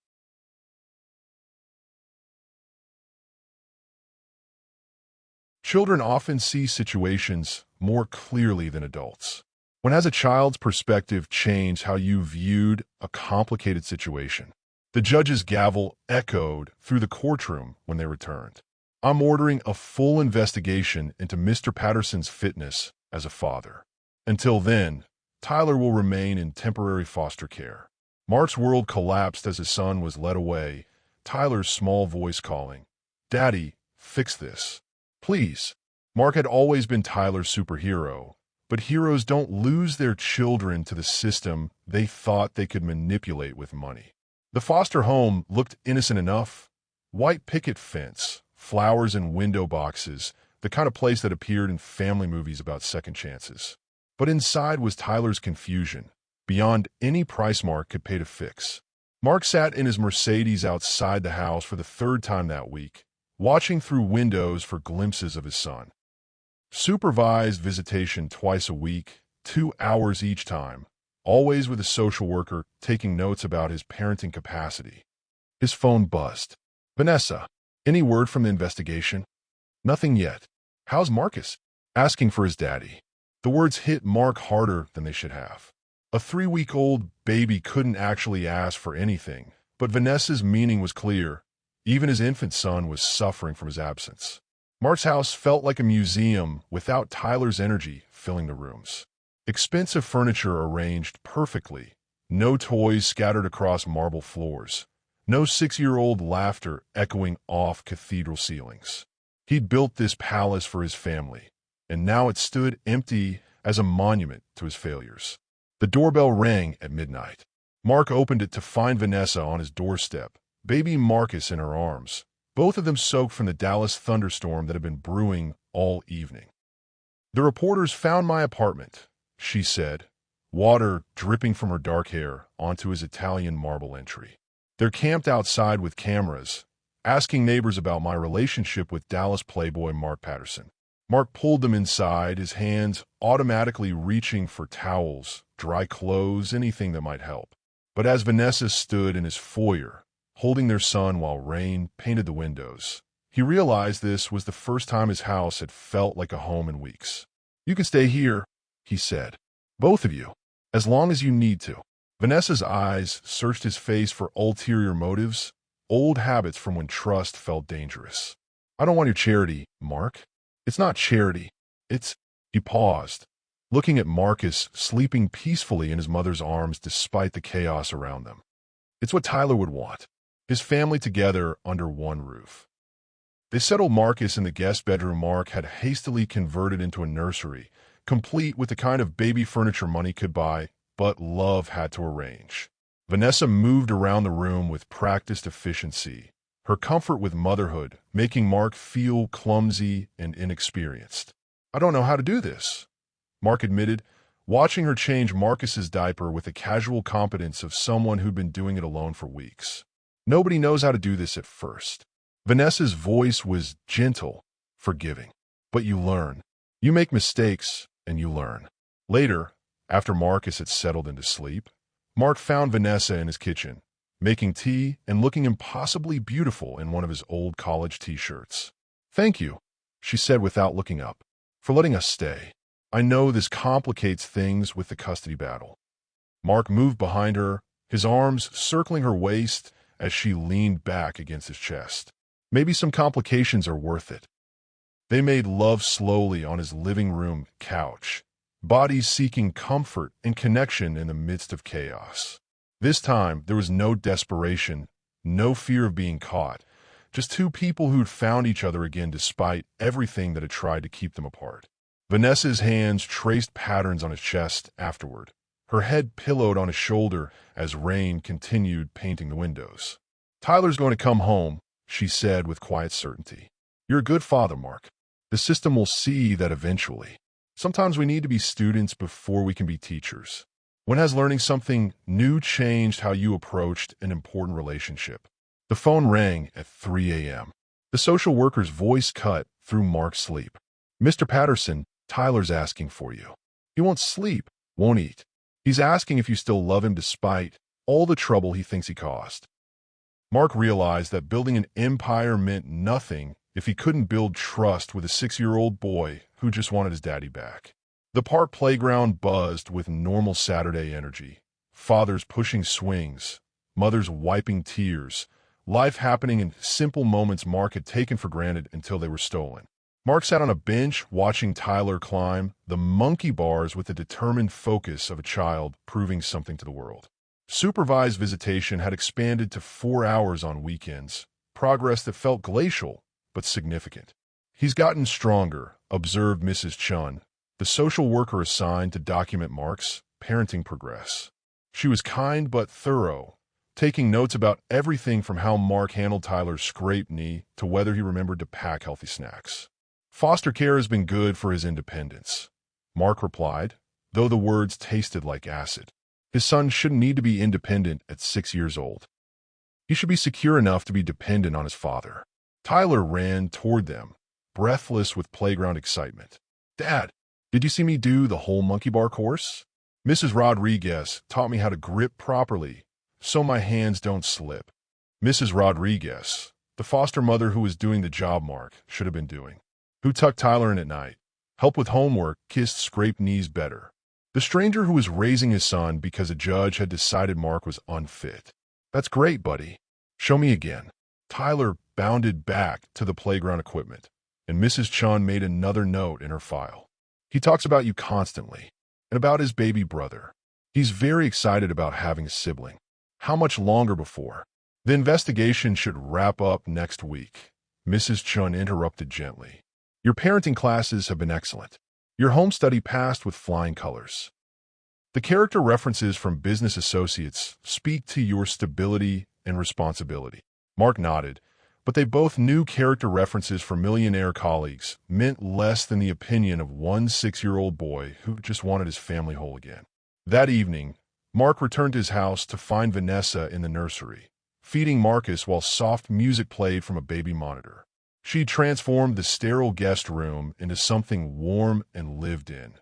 Children often see situations more clearly than adults. When has a child's perspective changed how you viewed a complicated situation? The judge's gavel echoed through the courtroom when they returned. "I'm ordering a full investigation into Mr. Patterson's fitness as a father. Until then, Tyler will remain in temporary foster care." Mark's world collapsed as his son was led away, Tyler's small voice calling, "Daddy, fix this. Please." Mark had always been Tyler's superhero, but heroes don't lose their children to the system they thought they could manipulate with money. The foster home looked innocent enough. White picket fence, flowers and window boxes, the kind of place that appeared in family movies about second chances. But inside was Tyler's confusion, beyond any price Mark could pay to fix. Mark sat in his Mercedes outside the house for the 3rd time that week, watching through windows for glimpses of his son. Supervised visitation twice a week, 2 hours each time, always with a social worker taking notes about his parenting capacity. His phone buzzed. "Vanessa, any word from the investigation?" "Nothing yet." "How's Marcus?" Asking for his daddy. The words hit Mark harder than they should have. A 3-week-old baby couldn't actually ask for anything, but Vanessa's meaning was clear. Even his infant son was suffering from his absence. Mark's house felt like a museum without Tyler's energy filling the rooms. Expensive furniture arranged perfectly, no toys scattered across marble floors, no 6-year-old laughter echoing off cathedral ceilings. He'd built this palace for his family, and now it stood empty as a monument to his failures. The doorbell rang at midnight. Mark opened it to find Vanessa on his doorstep, baby Marcus in her arms, both of them soaked from the Dallas thunderstorm that had been brewing all evening. "The reporters found my apartment," she said, water dripping from her dark hair onto his Italian marble entry. "They're camped outside with cameras, asking neighbors about my relationship with Dallas playboy Mark Patterson." Mark pulled them inside, his hands automatically reaching for towels, dry clothes, anything that might help. But as Vanessa stood in his foyer, holding their son while rain painted the windows. He realized this was the first time his house had felt like a home in weeks. "You can stay here," he said. "Both of you, as long as you need to." Vanessa's eyes searched his face for ulterior motives, old habits from when trust felt dangerous. "I don't want your charity, Mark. It's not charity. It's—" He paused, looking at Marcus sleeping peacefully in his mother's arms despite the chaos around them. "It's what Tyler would want. His family together under one roof." They settled Marcus in the guest bedroom Mark had hastily converted into a nursery, complete with the kind of baby furniture money could buy, but love had to arrange. Vanessa moved around the room with practiced efficiency, her comfort with motherhood making Mark feel clumsy and inexperienced. "I don't know how to do this," Mark admitted, watching her change Marcus's diaper with the casual competence of someone who'd been doing it alone for weeks. "Nobody knows how to do this at first." Vanessa's voice was gentle, forgiving. "But you learn. You make mistakes, and you learn." Later, after Marcus had settled into sleep, Mark found Vanessa in his kitchen, making tea and looking impossibly beautiful in one of his old college t-shirts. "Thank you," she said without looking up, "for letting us stay. I know this complicates things with the custody battle." Mark moved behind her, his arms circling her waist as she leaned back against his chest. "Maybe some complications are worth it." They made love slowly on his living room couch, bodies seeking comfort and connection in the midst of chaos. This time, there was no desperation, no fear of being caught, just two people who'd found each other again despite everything that had tried to keep them apart. Vanessa's hands traced patterns on his chest afterward, her head pillowed on his shoulder as rain continued painting the windows. "Tyler's going to come home," she said with quiet certainty. "You're a good father, Mark. The system will see that eventually. Sometimes we need to be students before we can be teachers. When has learning something new changed how you approached an important relationship?" The phone rang at 3 a.m. The social worker's voice cut through Mark's sleep. "Mr. Patterson, Tyler's asking for you. He won't sleep, won't eat. He's asking if you still love him despite all the trouble he thinks he caused." Mark realized that building an empire meant nothing if he couldn't build trust with a 6-year-old boy who just wanted his daddy back. The park playground buzzed with normal Saturday energy. Fathers pushing swings, mothers wiping tears, life happening in simple moments Mark had taken for granted until they were stolen. Mark sat on a bench watching Tyler climb the monkey bars with the determined focus of a child proving something to the world. Supervised visitation had expanded to 4 hours on weekends, progress that felt glacial but significant. "He's gotten stronger," observed Mrs. Chun, the social worker assigned to document Mark's parenting progress. She was kind but thorough, taking notes about everything from how Mark handled Tyler's scraped knee to whether he remembered to pack healthy snacks. "Foster care has been good for his independence," Mark replied, though the words tasted like acid. His son shouldn't need to be independent at 6 years old. He should be secure enough to be dependent on his father. Tyler ran toward them, breathless with playground excitement. "Dad, did you see me do the whole monkey bar course? Mrs. Rodriguez taught me how to grip properly so my hands don't slip." Mrs. Rodriguez, the foster mother who was doing the job Mark should have been doing, who tucked Tyler in at night, helped with homework, kissed scraped knees better. The stranger who was raising his son because a judge had decided Mark was unfit. "That's great, buddy. Show me again." Tyler bounded back to the playground equipment, and Mrs. Chun made another note in her file. "He talks about you constantly, and about his baby brother. He's very excited about having a sibling. How much longer before?" "The investigation should wrap up next week," Mrs. Chun interrupted gently. "Your parenting classes have been excellent. Your home study passed with flying colors. The character references from business associates speak to your stability and responsibility." Mark nodded, but they both knew character references from millionaire colleagues meant less than the opinion of one 6-year-old boy who just wanted his family whole again. That evening, Mark returned to his house to find Vanessa in the nursery, feeding Marcus while soft music played from a baby monitor. She transformed the sterile guest room into something warm and lived in.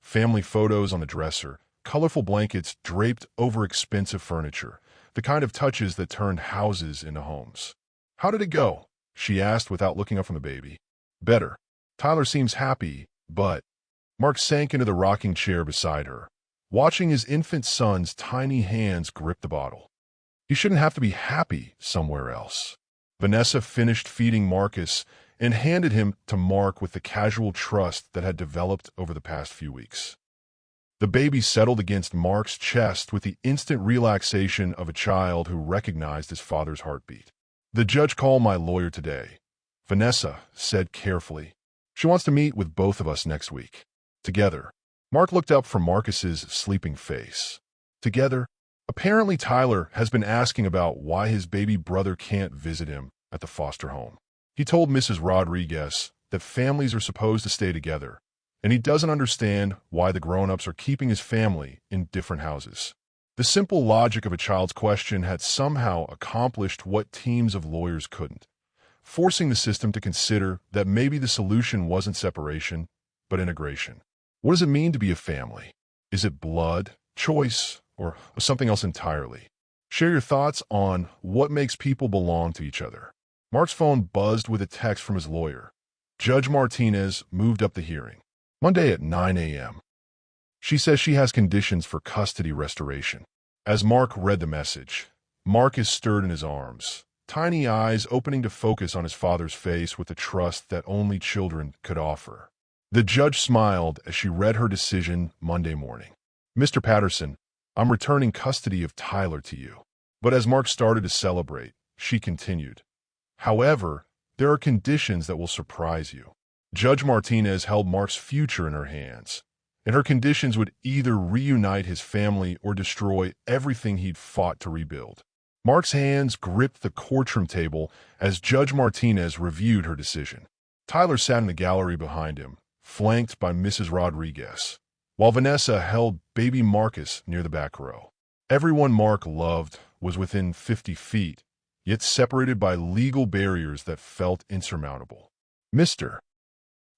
Family photos on the dresser, colorful blankets draped over expensive furniture, the kind of touches that turned houses into homes. "How did it go?" she asked without looking up from the baby. "Better. Tyler seems happy, but—" Mark sank into the rocking chair beside her, watching his infant son's tiny hands grip the bottle. "He shouldn't have to be happy somewhere else." Vanessa finished feeding Marcus and handed him to Mark with the casual trust that had developed over the past few weeks. The baby settled against Mark's chest with the instant relaxation of a child who recognized his father's heartbeat. "The judge called my lawyer today," Vanessa said carefully. "She wants to meet with both of us next week." Together. Mark looked up from Marcus's sleeping face. Together. Apparently Tyler has been asking about why his baby brother can't visit him at the foster home. He told Mrs. Rodriguez that families are supposed to stay together, and he doesn't understand why the grown-ups are keeping his family in different houses. The simple logic of a child's question had somehow accomplished what teams of lawyers couldn't, forcing the system to consider that maybe the solution wasn't separation, but integration. What does it mean to be a family? Is it blood, choice, or something else entirely? Share your thoughts on what makes people belong to each other. Mark's phone buzzed with a text from his lawyer. Judge Martinez moved up the hearing. Monday at 9 a.m. She says she has conditions for custody restoration. As Mark read the message, Marcus stirred in his arms, tiny eyes opening to focus on his father's face with the trust that only children could offer. The judge smiled as she read her decision Monday morning. "Mr. Patterson, I'm returning custody of Tyler to you." But as Mark started to celebrate, she continued, "However, there are conditions that will surprise you." Judge Martinez held Mark's future in her hands, and her conditions would either reunite his family or destroy everything he'd fought to rebuild. Mark's hands gripped the courtroom table as Judge Martinez reviewed her decision. Tyler sat in the gallery behind him, flanked by Mrs. Rodriguez, while Vanessa held baby Marcus near the back row. Everyone Mark loved was within 50 feet, yet separated by legal barriers that felt insurmountable. "Mr.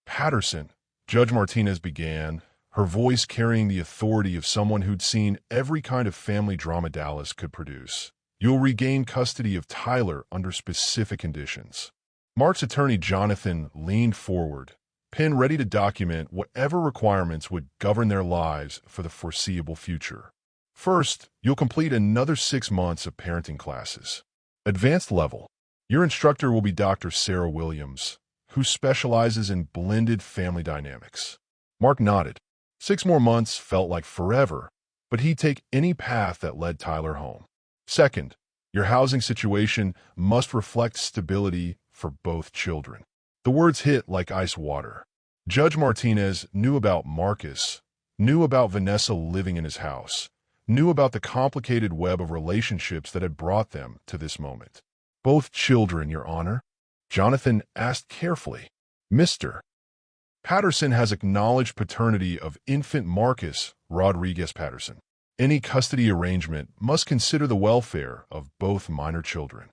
Patterson," Judge Martinez began, her voice carrying the authority of someone who'd seen every kind of family drama Dallas could produce. "You'll regain custody of Tyler under specific conditions." Mark's attorney Jonathan leaned forward, pen ready to document whatever requirements would govern their lives for the foreseeable future. "First, you'll complete another 6 months of parenting classes. Advanced level. Your instructor will be Dr. Sarah Williams, who specializes in blended family dynamics." Mark nodded. 6 more months felt like forever, but he'd take any path that led Tyler home. "Second, your housing situation must reflect stability for both children." The words hit like ice water. Judge Martinez knew about Marcus, knew about Vanessa living in his house, knew about the complicated web of relationships that had brought them to this moment. "Both children, Your Honor?" Jonathan asked carefully. "Mr. Patterson has acknowledged paternity of infant Marcus Rodriguez Patterson. Any custody arrangement must consider the welfare of both minor children."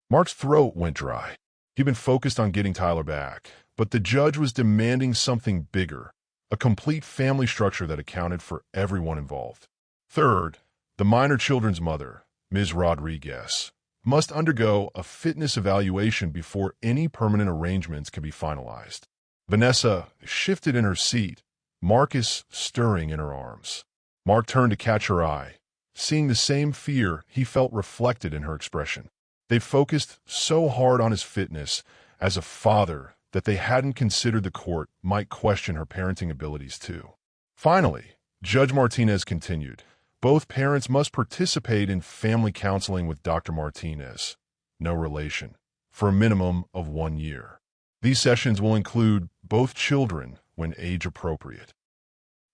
Mark's throat went dry. He'd been focused on getting Tyler back, but the judge was demanding something bigger, a complete family structure that accounted for everyone involved. Third, the minor children's mother, Ms. Rodriguez, must undergo a fitness evaluation before any permanent arrangements can be finalized. Vanessa shifted in her seat, Marcus stirring in her arms. Mark turned to catch her eye, seeing the same fear he felt reflected in her expression. They focused so hard on his fitness as a father that they hadn't considered the court might question her parenting abilities too. Finally, Judge Martinez continued, "Both parents must participate in family counseling with Dr. Martinez, no relation, for a minimum of 1 year. These sessions will include both children when age appropriate."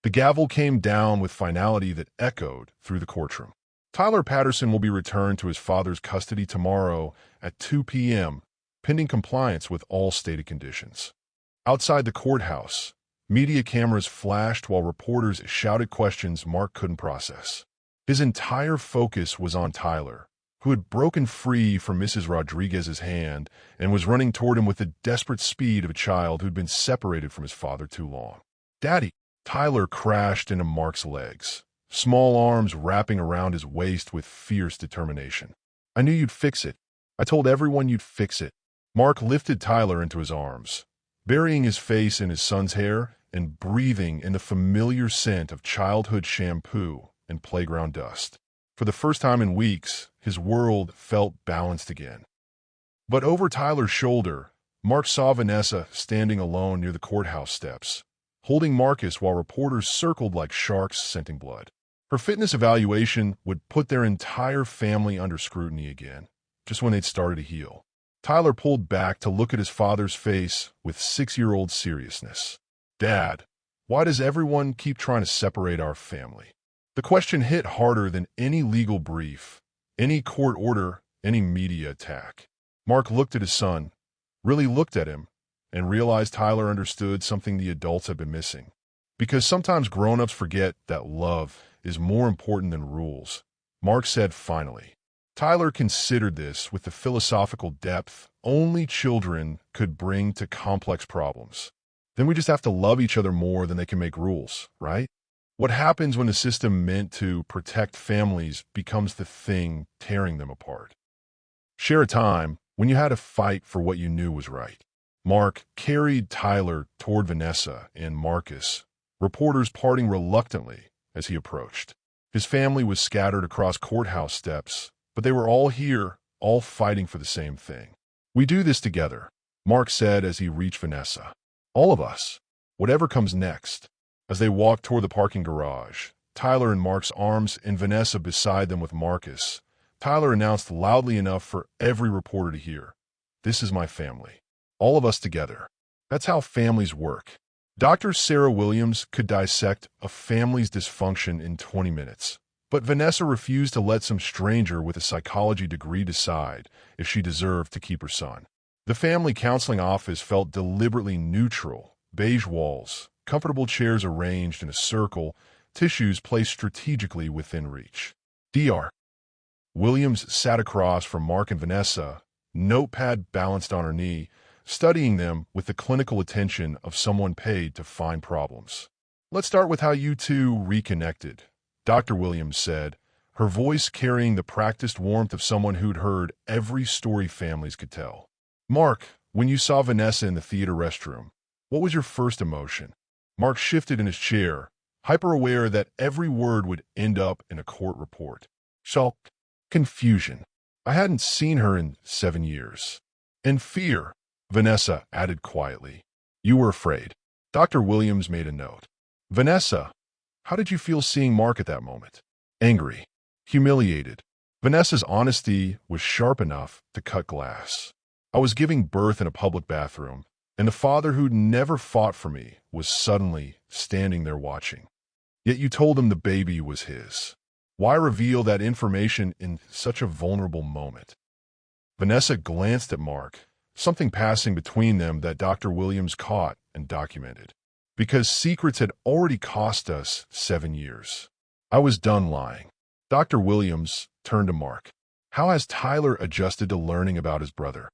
The gavel came down with finality that echoed through the courtroom. Tyler Patterson will be returned to his father's custody tomorrow at 2 p.m., pending compliance with all stated conditions. Outside the courthouse, media cameras flashed while reporters shouted questions Mark couldn't process. His entire focus was on Tyler, who had broken free from Mrs. Rodriguez's hand and was running toward him with the desperate speed of a child who'd been separated from his father too long. "Daddy!" Tyler crashed into Mark's legs, small arms wrapping around his waist with fierce determination. I knew you'd fix it. I told everyone you'd fix it. Mark lifted Tyler into his arms, burying his face in his son's hair and breathing in the familiar scent of childhood shampoo and playground dust. For the first time in weeks, his world felt balanced again. But over Tyler's shoulder, Mark saw Vanessa standing alone near the courthouse steps, holding Marcus while reporters circled like sharks scenting blood. Her fitness evaluation would put their entire family under scrutiny again, just when they'd started to heal. Tyler pulled back to look at his father's face with 6-year-old seriousness. "Dad, why does everyone keep trying to separate our family?" The question hit harder than any legal brief, any court order, any media attack. Mark looked at his son, really looked at him, and realized Tyler understood something the adults had been missing. Because sometimes grown-ups forget that love is more important than rules, Mark said finally. Tyler considered this with the philosophical depth only children could bring to complex problems. Then we just have to love each other more than they can make rules, right? What happens when the system meant to protect families becomes the thing tearing them apart? Share a time when you had to fight for what you knew was right. Mark carried Tyler toward Vanessa and Marcus, reporters parting reluctantly as he approached. His family was scattered across courthouse steps, but they were all here, all fighting for the same thing. "We do this together," Mark said as he reached Vanessa. "All of us, whatever comes next." As they walked toward the parking garage, Tyler in Mark's arms and Vanessa beside them with Marcus, Tyler announced loudly enough for every reporter to hear, "This is my family. All of us together." That's how families work. Dr. Sarah Williams could dissect a family's dysfunction in 20 minutes. But Vanessa refused to let some stranger with a psychology degree decide if she deserved to keep her son. The family counseling office felt deliberately neutral, beige walls, comfortable chairs arranged in a circle, tissues placed strategically within reach. Dr. Williams sat across from Mark and Vanessa, notepad balanced on her knee, studying them with the clinical attention of someone paid to find problems. "Let's start with how you two reconnected," Dr. Williams said, her voice carrying the practiced warmth of someone who'd heard every story families could tell. "Mark, when you saw Vanessa in the theater restroom, what was your first emotion?" Mark shifted in his chair, hyper-aware that every word would end up in a court report. "Shock, confusion. I hadn't seen her in 7 years. And fear," Vanessa added quietly. "You were afraid." Dr. Williams made a note. "Vanessa, how did you feel seeing Mark at that moment?" "Angry. Humiliated." Vanessa's honesty was sharp enough to cut glass. "I was giving birth in a public bathroom, and the father who'd never fought for me was suddenly standing there watching. Yet you told him the baby was his. Why reveal that information in such a vulnerable moment?" Vanessa glanced at Mark, something passing between them that Dr. Williams caught and documented. "Because secrets had already cost us 7 years. I was done lying." Dr. Williams turned to Mark. "How has Tyler adjusted to learning about his brother?"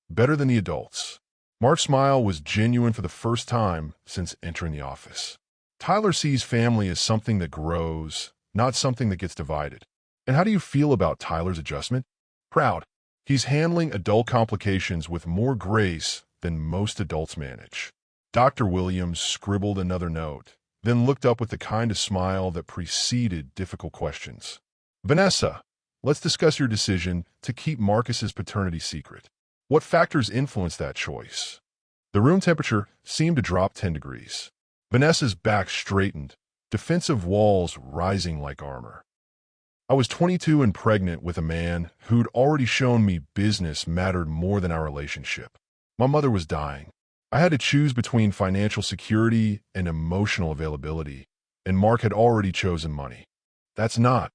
"Better than the adults." Mark's smile was genuine for the first time since entering the office. "Tyler sees family as something that grows, not something that gets divided." "And how do you feel about Tyler's adjustment?" "Proud. He's handling adult complications with more grace than most adults manage." Dr. Williams scribbled another note, then looked up with the kind of smile that preceded difficult questions. "Vanessa, let's discuss your decision to keep Marcus's paternity secret. What factors influenced that choice?" The room temperature seemed to drop 10 degrees. Vanessa's back straightened, defensive walls rising like armor. "I was 22 and pregnant with a man who'd already shown me business mattered more than our relationship. My mother was dying. I had to choose between financial security and emotional availability, and Mark had already chosen money." "That's not,"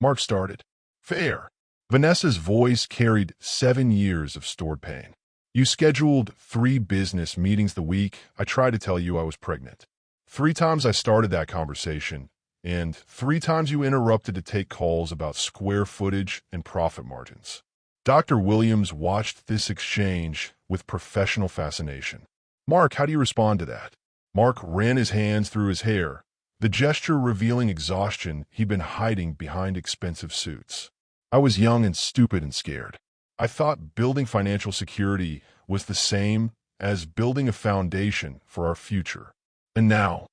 Mark started. "Fair." Vanessa's voice carried 7 years of stored pain. "You scheduled 3 business meetings the week I tried to tell you I was pregnant. 3 times I started that conversation, and 3 times you interrupted to take calls about square footage and profit margins." Dr. Williams watched this exchange with professional fascination. "Mark, how do you respond to that?" Mark ran his hands through his hair, the gesture revealing exhaustion he'd been hiding behind expensive suits. I was young and stupid and scared. I thought building financial security was the same as building a foundation for our future. And now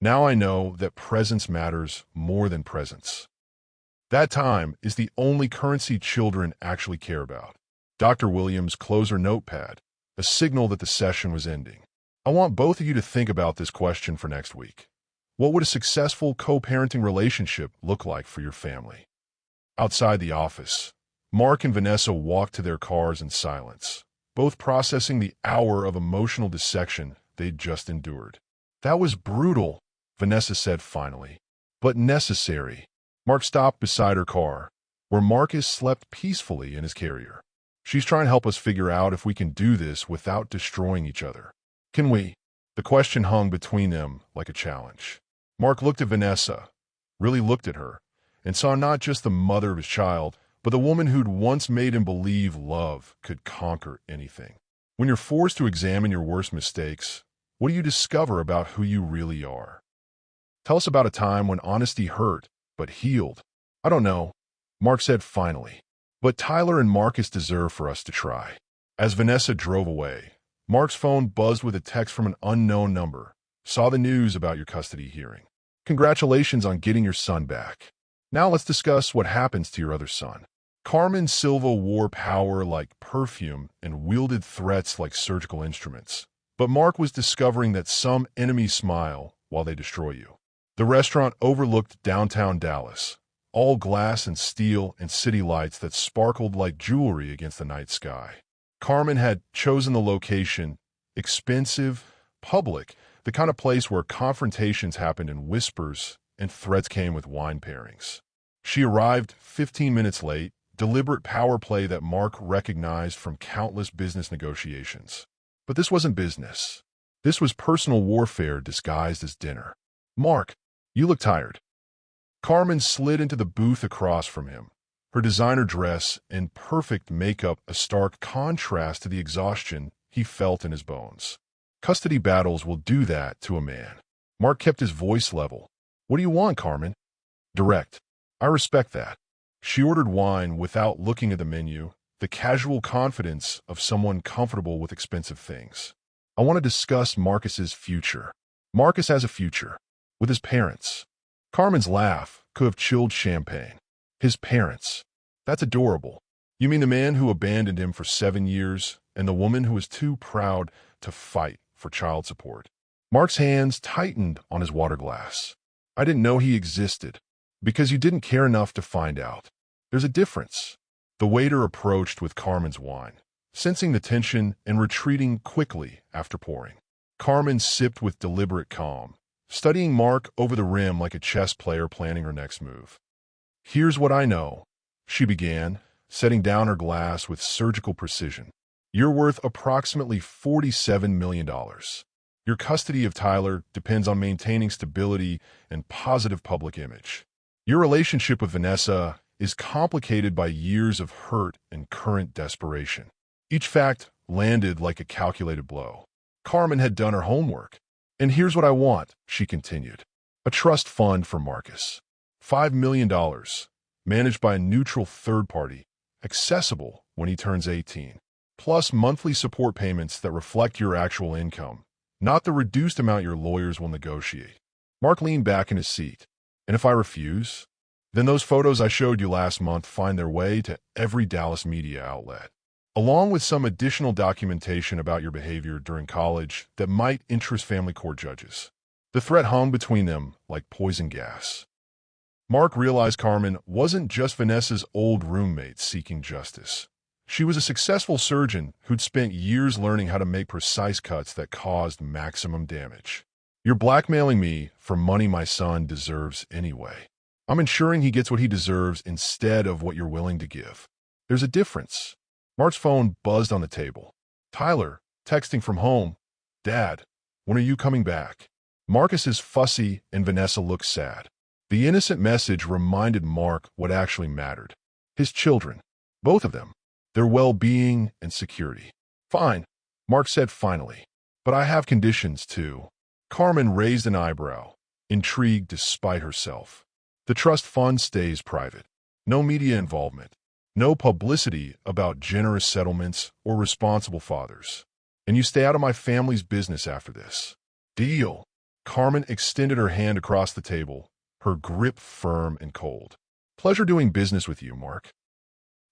I know that presence matters more than presence. That time is the only currency children actually care about. Dr. Williams closed her notepad, a signal that the session was ending. I want both of you to think about this question for next week. What would a successful co-parenting relationship look like for your family? Outside the office, Mark and Vanessa walked to their cars in silence, both processing the hour of emotional dissection they'd just endured. That was brutal, Vanessa said finally, but necessary. Mark stopped beside her car, where Marcus slept peacefully in his carrier. She's trying to help us figure out if we can do this without destroying each other. Can we? The question hung between them like a challenge. Mark looked at Vanessa, really looked at her, and saw not just the mother of his child, but the woman who'd once made him believe love could conquer anything. When you're forced to examine your worst mistakes, what do you discover about who you really are? Tell us about a time when honesty hurt, but healed. I don't know, Mark said finally, but Tyler and Marcus deserve for us to try. As Vanessa drove away, Mark's phone buzzed with a text from an unknown number. Saw the news about your custody hearing. Congratulations on getting your son back. Now let's discuss what happens to your other son. Carmen Silva wore power like perfume and wielded threats like surgical instruments. But Mark was discovering that some enemies smile while they destroy you. The restaurant overlooked downtown Dallas, all glass and steel and city lights that sparkled like jewelry against the night sky. Carmen had chosen the location, expensive, public, the kind of place where confrontations happened in whispers and threats came with wine pairings. She arrived 15 minutes late, deliberate power play that Mark recognized from countless business negotiations. But this wasn't business. This was personal warfare disguised as dinner. Mark, you look tired. Carmen slid into the booth across from him, her designer dress and perfect makeup a stark contrast to the exhaustion he felt in his bones. Custody battles will do that to a man. Mark kept his voice level. What do you want, Carmen? Direct. I respect that. She ordered wine without looking at the menu, the casual confidence of someone comfortable with expensive things. I want to discuss Marcus's future. Marcus has a future. With his parents. Carmen's laugh could have chilled champagne. His parents. That's adorable. You mean the man who abandoned him for 7 years and the woman who was too proud to fight for child support? Mark's hands tightened on his water glass. I didn't know he existed. Because you didn't care enough to find out. There's a difference. The waiter approached with Carmen's wine, sensing the tension and retreating quickly after pouring. Carmen sipped with deliberate calm, studying Mark over the rim like a chess player planning her next move. Here's what I know, she began, setting down her glass with surgical precision. You're worth approximately $47 million. Your custody of Tyler depends on maintaining stability and positive public image. Your relationship with Vanessa is complicated by years of hurt and current desperation. Each fact landed like a calculated blow. Carmen had done her homework. And here's what I want, she continued. A trust fund for Marcus. $5 million, managed by a neutral third party, accessible when he turns 18. Plus monthly support payments that reflect your actual income, not the reduced amount your lawyers will negotiate. Mark leaned back in his seat. And if I refuse? Then those photos I showed you last month find their way to every Dallas media outlet, along with some additional documentation about your behavior during college that might interest family court judges. The threat hung between them like poison gas. Mark realized Carmen wasn't just Vanessa's old roommate seeking justice. She was a successful surgeon who'd spent years learning how to make precise cuts that caused maximum damage. You're blackmailing me for money my son deserves anyway. I'm ensuring he gets what he deserves instead of what you're willing to give. There's a difference. Mark's phone buzzed on the table. Tyler, texting from home. Dad, when are you coming back? Marcus is fussy and Vanessa looks sad. The innocent message reminded Mark what actually mattered. His children. Both of them. Their well-being and security. Fine, Mark said finally. But I have conditions too. Carmen raised an eyebrow. intrigued despite herself. The trust fund stays private. No media involvement. No publicity about generous settlements or responsible fathers. And you stay out of my family's business after this. Deal. Carmen extended her hand across the table, her grip firm and cold. Pleasure doing business with you, Mark.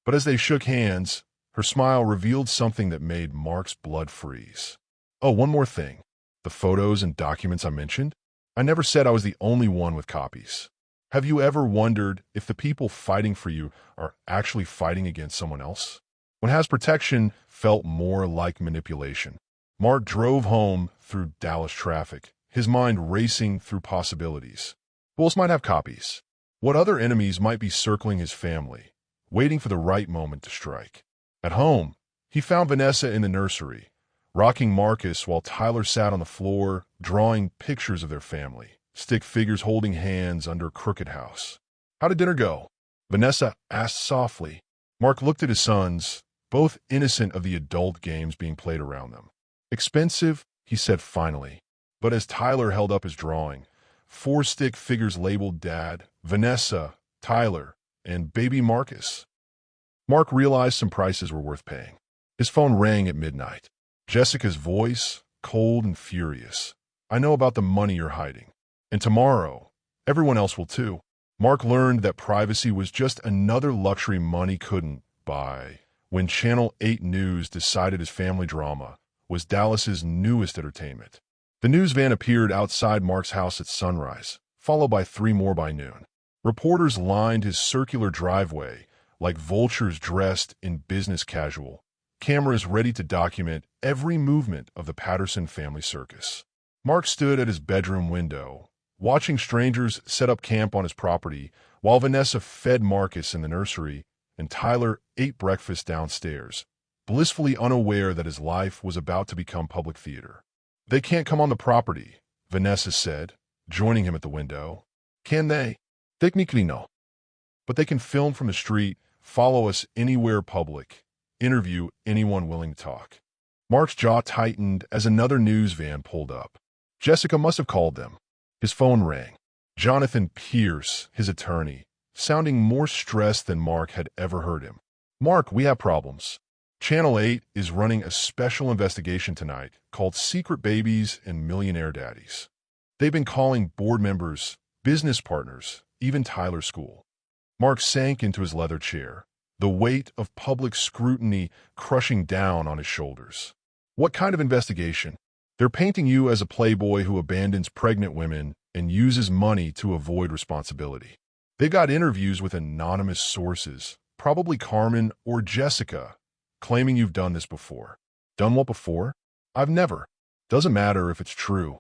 But as they shook hands, her smile revealed something that made Mark's blood freeze. Oh, one more thing. The photos and documents I mentioned? I never said I was the only one with copies. Have you ever wondered if the people fighting for you are actually fighting against someone else? When has protection felt more like manipulation? Mark drove home through Dallas traffic, his mind racing through possibilities. Who else might have copies? What other enemies might be circling his family, waiting for the right moment to strike? At home, he found Vanessa in the nursery, rocking Marcus while Tyler sat on the floor, drawing pictures of their family, stick figures holding hands under Crooked House. How did dinner go? Vanessa asked softly. Mark looked at his sons, both innocent of the adult games being played around them. Expensive, he said finally. But as Tyler held up his drawing, 4 stick figures labeled Dad, Vanessa, Tyler, and baby Marcus. Mark realized some prices were worth paying. His phone rang at midnight. Jessica's voice, cold and furious. I know about the money you're hiding. And tomorrow, everyone else will too. Mark learned that privacy was just another luxury money couldn't buy when Channel 8 News decided his family drama was Dallas's newest entertainment. The news van appeared outside Mark's house at sunrise, followed by 3 more by noon. Reporters lined his circular driveway like vultures dressed in business casual, cameras ready to document every movement of the Patterson family circus. Mark stood at his bedroom window, watching strangers set up camp on his property while Vanessa fed Marcus in the nursery and Tyler ate breakfast downstairs, blissfully unaware that his life was about to become public theater. They can't come on the property, Vanessa said, joining him at the window. Can they? Technically no. But they can film from the street, follow us anywhere public, interview anyone willing to talk. Mark's jaw tightened as another news van pulled up. Jessica must have called them. His phone rang. Jonathan Pierce, his attorney, sounding more stressed than Mark had ever heard him. Mark, we have problems. Channel 8 is running a special investigation tonight called Secret Babies and Millionaire Daddies. They've been calling board members, business partners, even Tyler's school. Mark sank into his leather chair, the weight of public scrutiny crushing down on his shoulders. What kind of investigation? They're painting you as a playboy who abandons pregnant women and uses money to avoid responsibility. They got interviews with anonymous sources, probably Carmen or Jessica, claiming you've done this before. Done what before? I've never. Doesn't matter if it's true.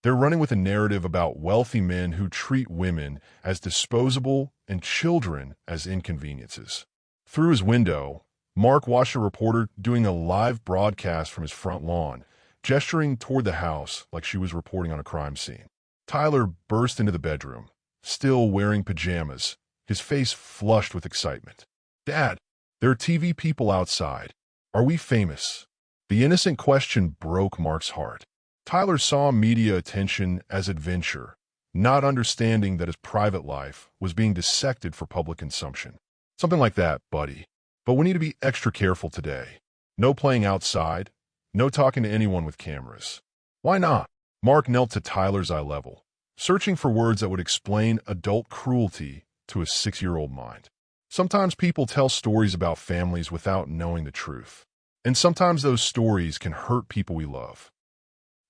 They're running with a narrative about wealthy men who treat women as disposable and children as inconveniences. Through his window, Mark watched a reporter doing a live broadcast from his front lawn, gesturing toward the house like she was reporting on a crime scene. Tyler burst into the bedroom, still wearing pajamas, his face flushed with excitement. Dad, there are TV people outside. Are we famous? The innocent question broke Mark's heart. Tyler saw media attention as adventure, not understanding that his private life was being dissected for public consumption. Something like that, buddy. But we need to be extra careful today. No playing outside, no talking to anyone with cameras. Why not? Mark knelt to Tyler's eye level, searching for words that would explain adult cruelty to a 6-year-old mind. Sometimes people tell stories about families without knowing the truth. And sometimes those stories can hurt people we love.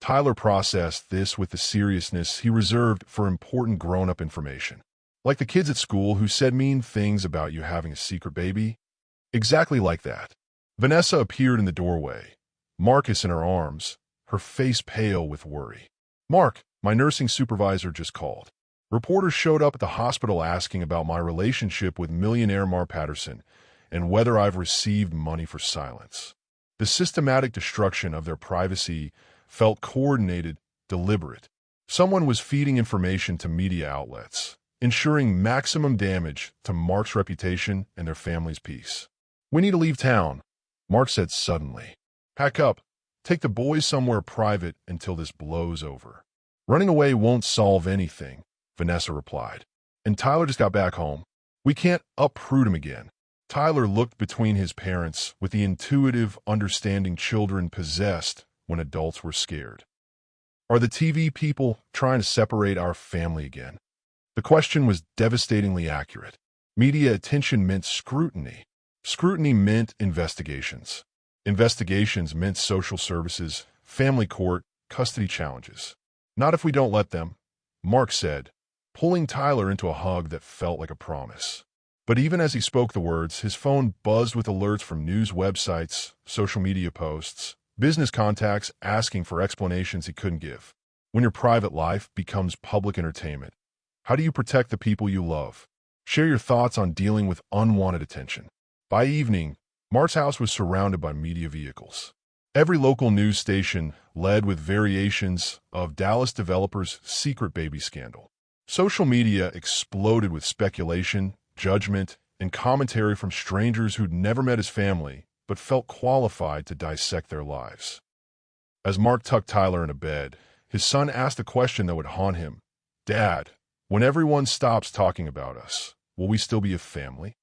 Tyler processed this with the seriousness he reserved for important grown-up information. Like the kids at school who said mean things about you having a secret baby? Exactly like that. Vanessa appeared in the doorway, Marcus in her arms, her face pale with worry. Mark, my nursing supervisor just called. Reporters showed up at the hospital asking about my relationship with millionaire Mar Patterson and whether I've received money for silence. The systematic destruction of their privacy felt coordinated, deliberate. Someone was feeding information to media outlets, ensuring maximum damage to Mark's reputation and their family's peace. We need to leave town, Mark said suddenly. Pack up. Take the boys somewhere private until this blows over. Running away won't solve anything, Vanessa replied. And Tyler just got back home. We can't uproot him again. Tyler looked between his parents with the intuitive, understanding children possessed when adults were scared. Are the TV people trying to separate our family again? The question was devastatingly accurate. Media attention meant scrutiny. Scrutiny meant investigations. Investigations meant social services, family court, custody challenges. Not if we don't let them, Mark said, pulling Tyler into a hug that felt like a promise. But even as he spoke the words, his phone buzzed with alerts from news websites, social media posts, business contacts asking for explanations he couldn't give. When your private life becomes public entertainment, how do you protect the people you love? Share your thoughts on dealing with unwanted attention. By evening, Mark's house was surrounded by media vehicles. Every local news station led with variations of Dallas developers' secret baby scandal. Social media exploded with speculation, judgment, and commentary from strangers who'd never met his family but felt qualified to dissect their lives. As Mark tucked Tyler in a bed, his son asked a question that would haunt him. Dad, when everyone stops talking about us, will we still be a family?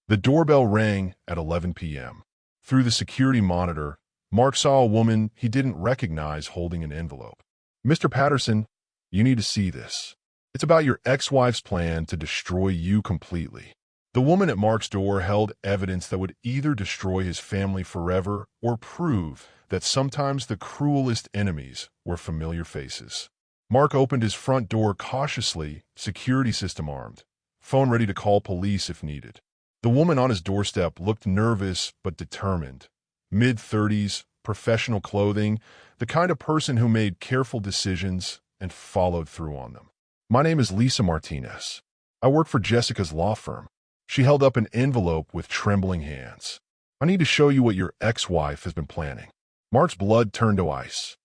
The doorbell rang at 11 p.m. Through the security monitor, Mark saw a woman he didn't recognize holding an envelope. Mr. Patterson, you need to see this. It's about your ex-wife's plan to destroy you completely. The woman at Mark's door held evidence that would either destroy his family forever or prove that sometimes the cruelest enemies were familiar faces. Mark opened his front door cautiously, security system armed, phone ready to call police if needed. The woman on his doorstep looked nervous but determined. Mid-30s, professional clothing, the kind of person who made careful decisions and followed through on them. My name is Lisa Martinez. I work for Jessica's law firm. She held up an envelope with trembling hands. I need to show you what your ex-wife has been planning. Mark's blood turned to ice.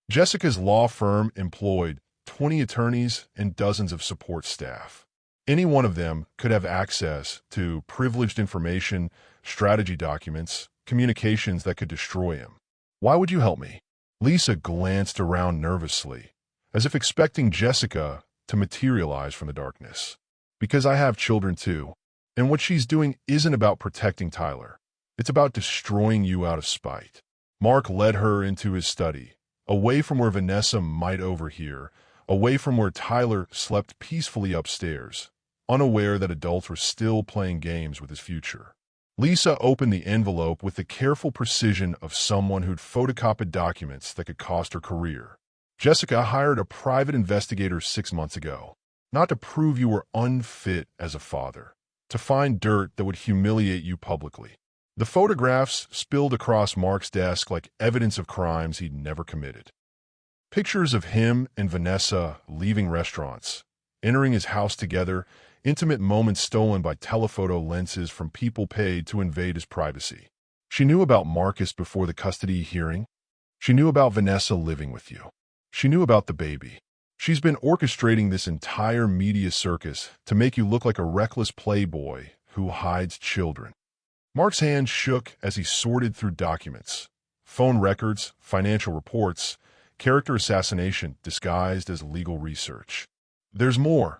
Jessica's law firm employed 20 attorneys and dozens of support staff. Any one of them could have access to privileged information, strategy documents, communications that could destroy him. Why would you help me? Lisa glanced around nervously, as if expecting Jessica to materialize from the darkness. Because I have children too, and what she's doing isn't about protecting Tyler. It's about destroying you out of spite. Mark led her into his study, away from where Vanessa might overhear, away from where Tyler slept peacefully upstairs, unaware that adults were still playing games with his future. Lisa opened the envelope with the careful precision of someone who'd photocopied documents that could cost her career. Jessica hired a private investigator 6 months ago, not to prove you were unfit as a father, to find dirt that would humiliate you publicly. The photographs spilled across Mark's desk like evidence of crimes he'd never committed. Pictures of him and Vanessa leaving restaurants, entering his house together, intimate moments stolen by telephoto lenses from people paid to invade his privacy. She knew about Marcus before the custody hearing. She knew about Vanessa living with you. She knew about the baby. She's been orchestrating this entire media circus to make you look like a reckless playboy who hides children. Mark's hand shook as he sorted through documents, phone records, financial reports, character assassination disguised as legal research. There's more,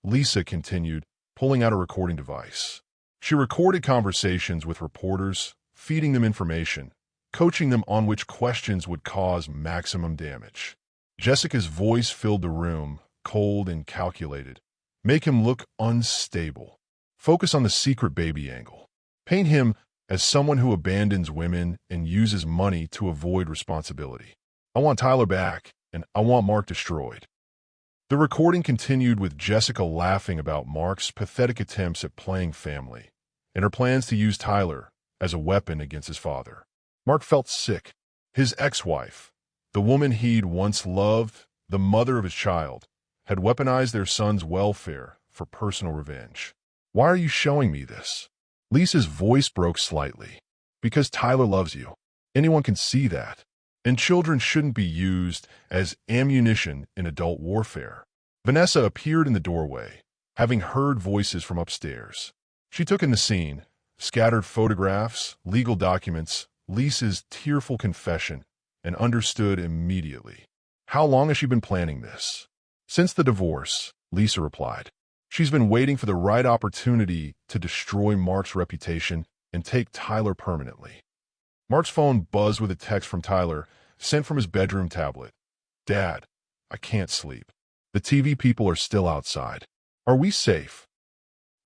Lisa continued, pulling out a recording device. She recorded conversations with reporters, feeding them information, coaching them on which questions would cause maximum damage. Jessica's voice filled the room, cold and calculated. Make him look unstable. Focus on the secret baby angle. Paint him as someone who abandons women and uses money to avoid responsibility. I want Tyler back, and I want Mark destroyed. The recording continued with Jessica laughing about Mark's pathetic attempts at playing family and her plans to use Tyler as a weapon against his father. Mark felt sick. His ex-wife, the woman he'd once loved, the mother of his child, had weaponized their son's welfare for personal revenge. Why are you showing me this? Lisa's voice broke slightly. Because Tyler loves you. Anyone can see that. And children shouldn't be used as ammunition in adult warfare. Vanessa appeared in the doorway, having heard voices from upstairs. She took in the scene, scattered photographs, legal documents, Lisa's tearful confession, and understood immediately. How long has she been planning this? Since the divorce, Lisa replied. She's been waiting for the right opportunity to destroy Mark's reputation and take Tyler permanently. Mark's phone buzzed with a text from Tyler, sent from his bedroom tablet. Dad, I can't sleep. The TV people are still outside. Are we safe?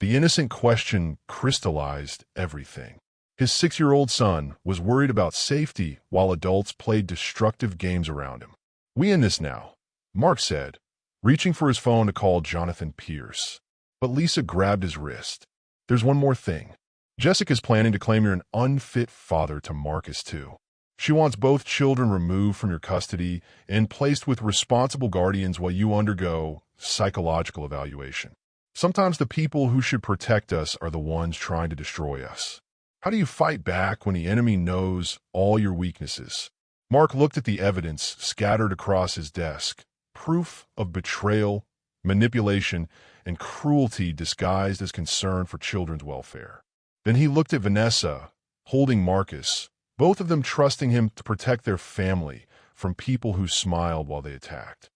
The innocent question crystallized everything. His 6-year-old son was worried about safety while adults played destructive games around him. We in this now, Mark said, reaching for his phone to call Jonathan Pierce. But Lisa grabbed his wrist. There's one more thing. Jessica's planning to claim you're an unfit father to Marcus too. She wants both children removed from your custody and placed with responsible guardians while you undergo psychological evaluation. Sometimes the people who should protect us are the ones trying to destroy us. How do you fight back when the enemy knows all your weaknesses? Mark looked at the evidence scattered across his desk, proof of betrayal, manipulation, and cruelty disguised as concern for children's welfare. Then he looked at Vanessa, holding Marcus, both of them trusting him to protect their family from people who smiled while they attacked.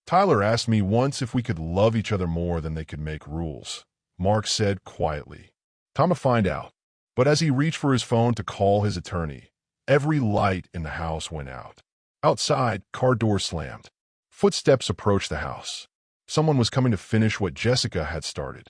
Tyler asked me once if we could love each other more than they could make rules, Mark said quietly. Time to find out. But as he reached for his phone to call his attorney, every light in the house went out. Outside, car doors slammed. Footsteps approached the house. Someone was coming to finish what Jessica had started.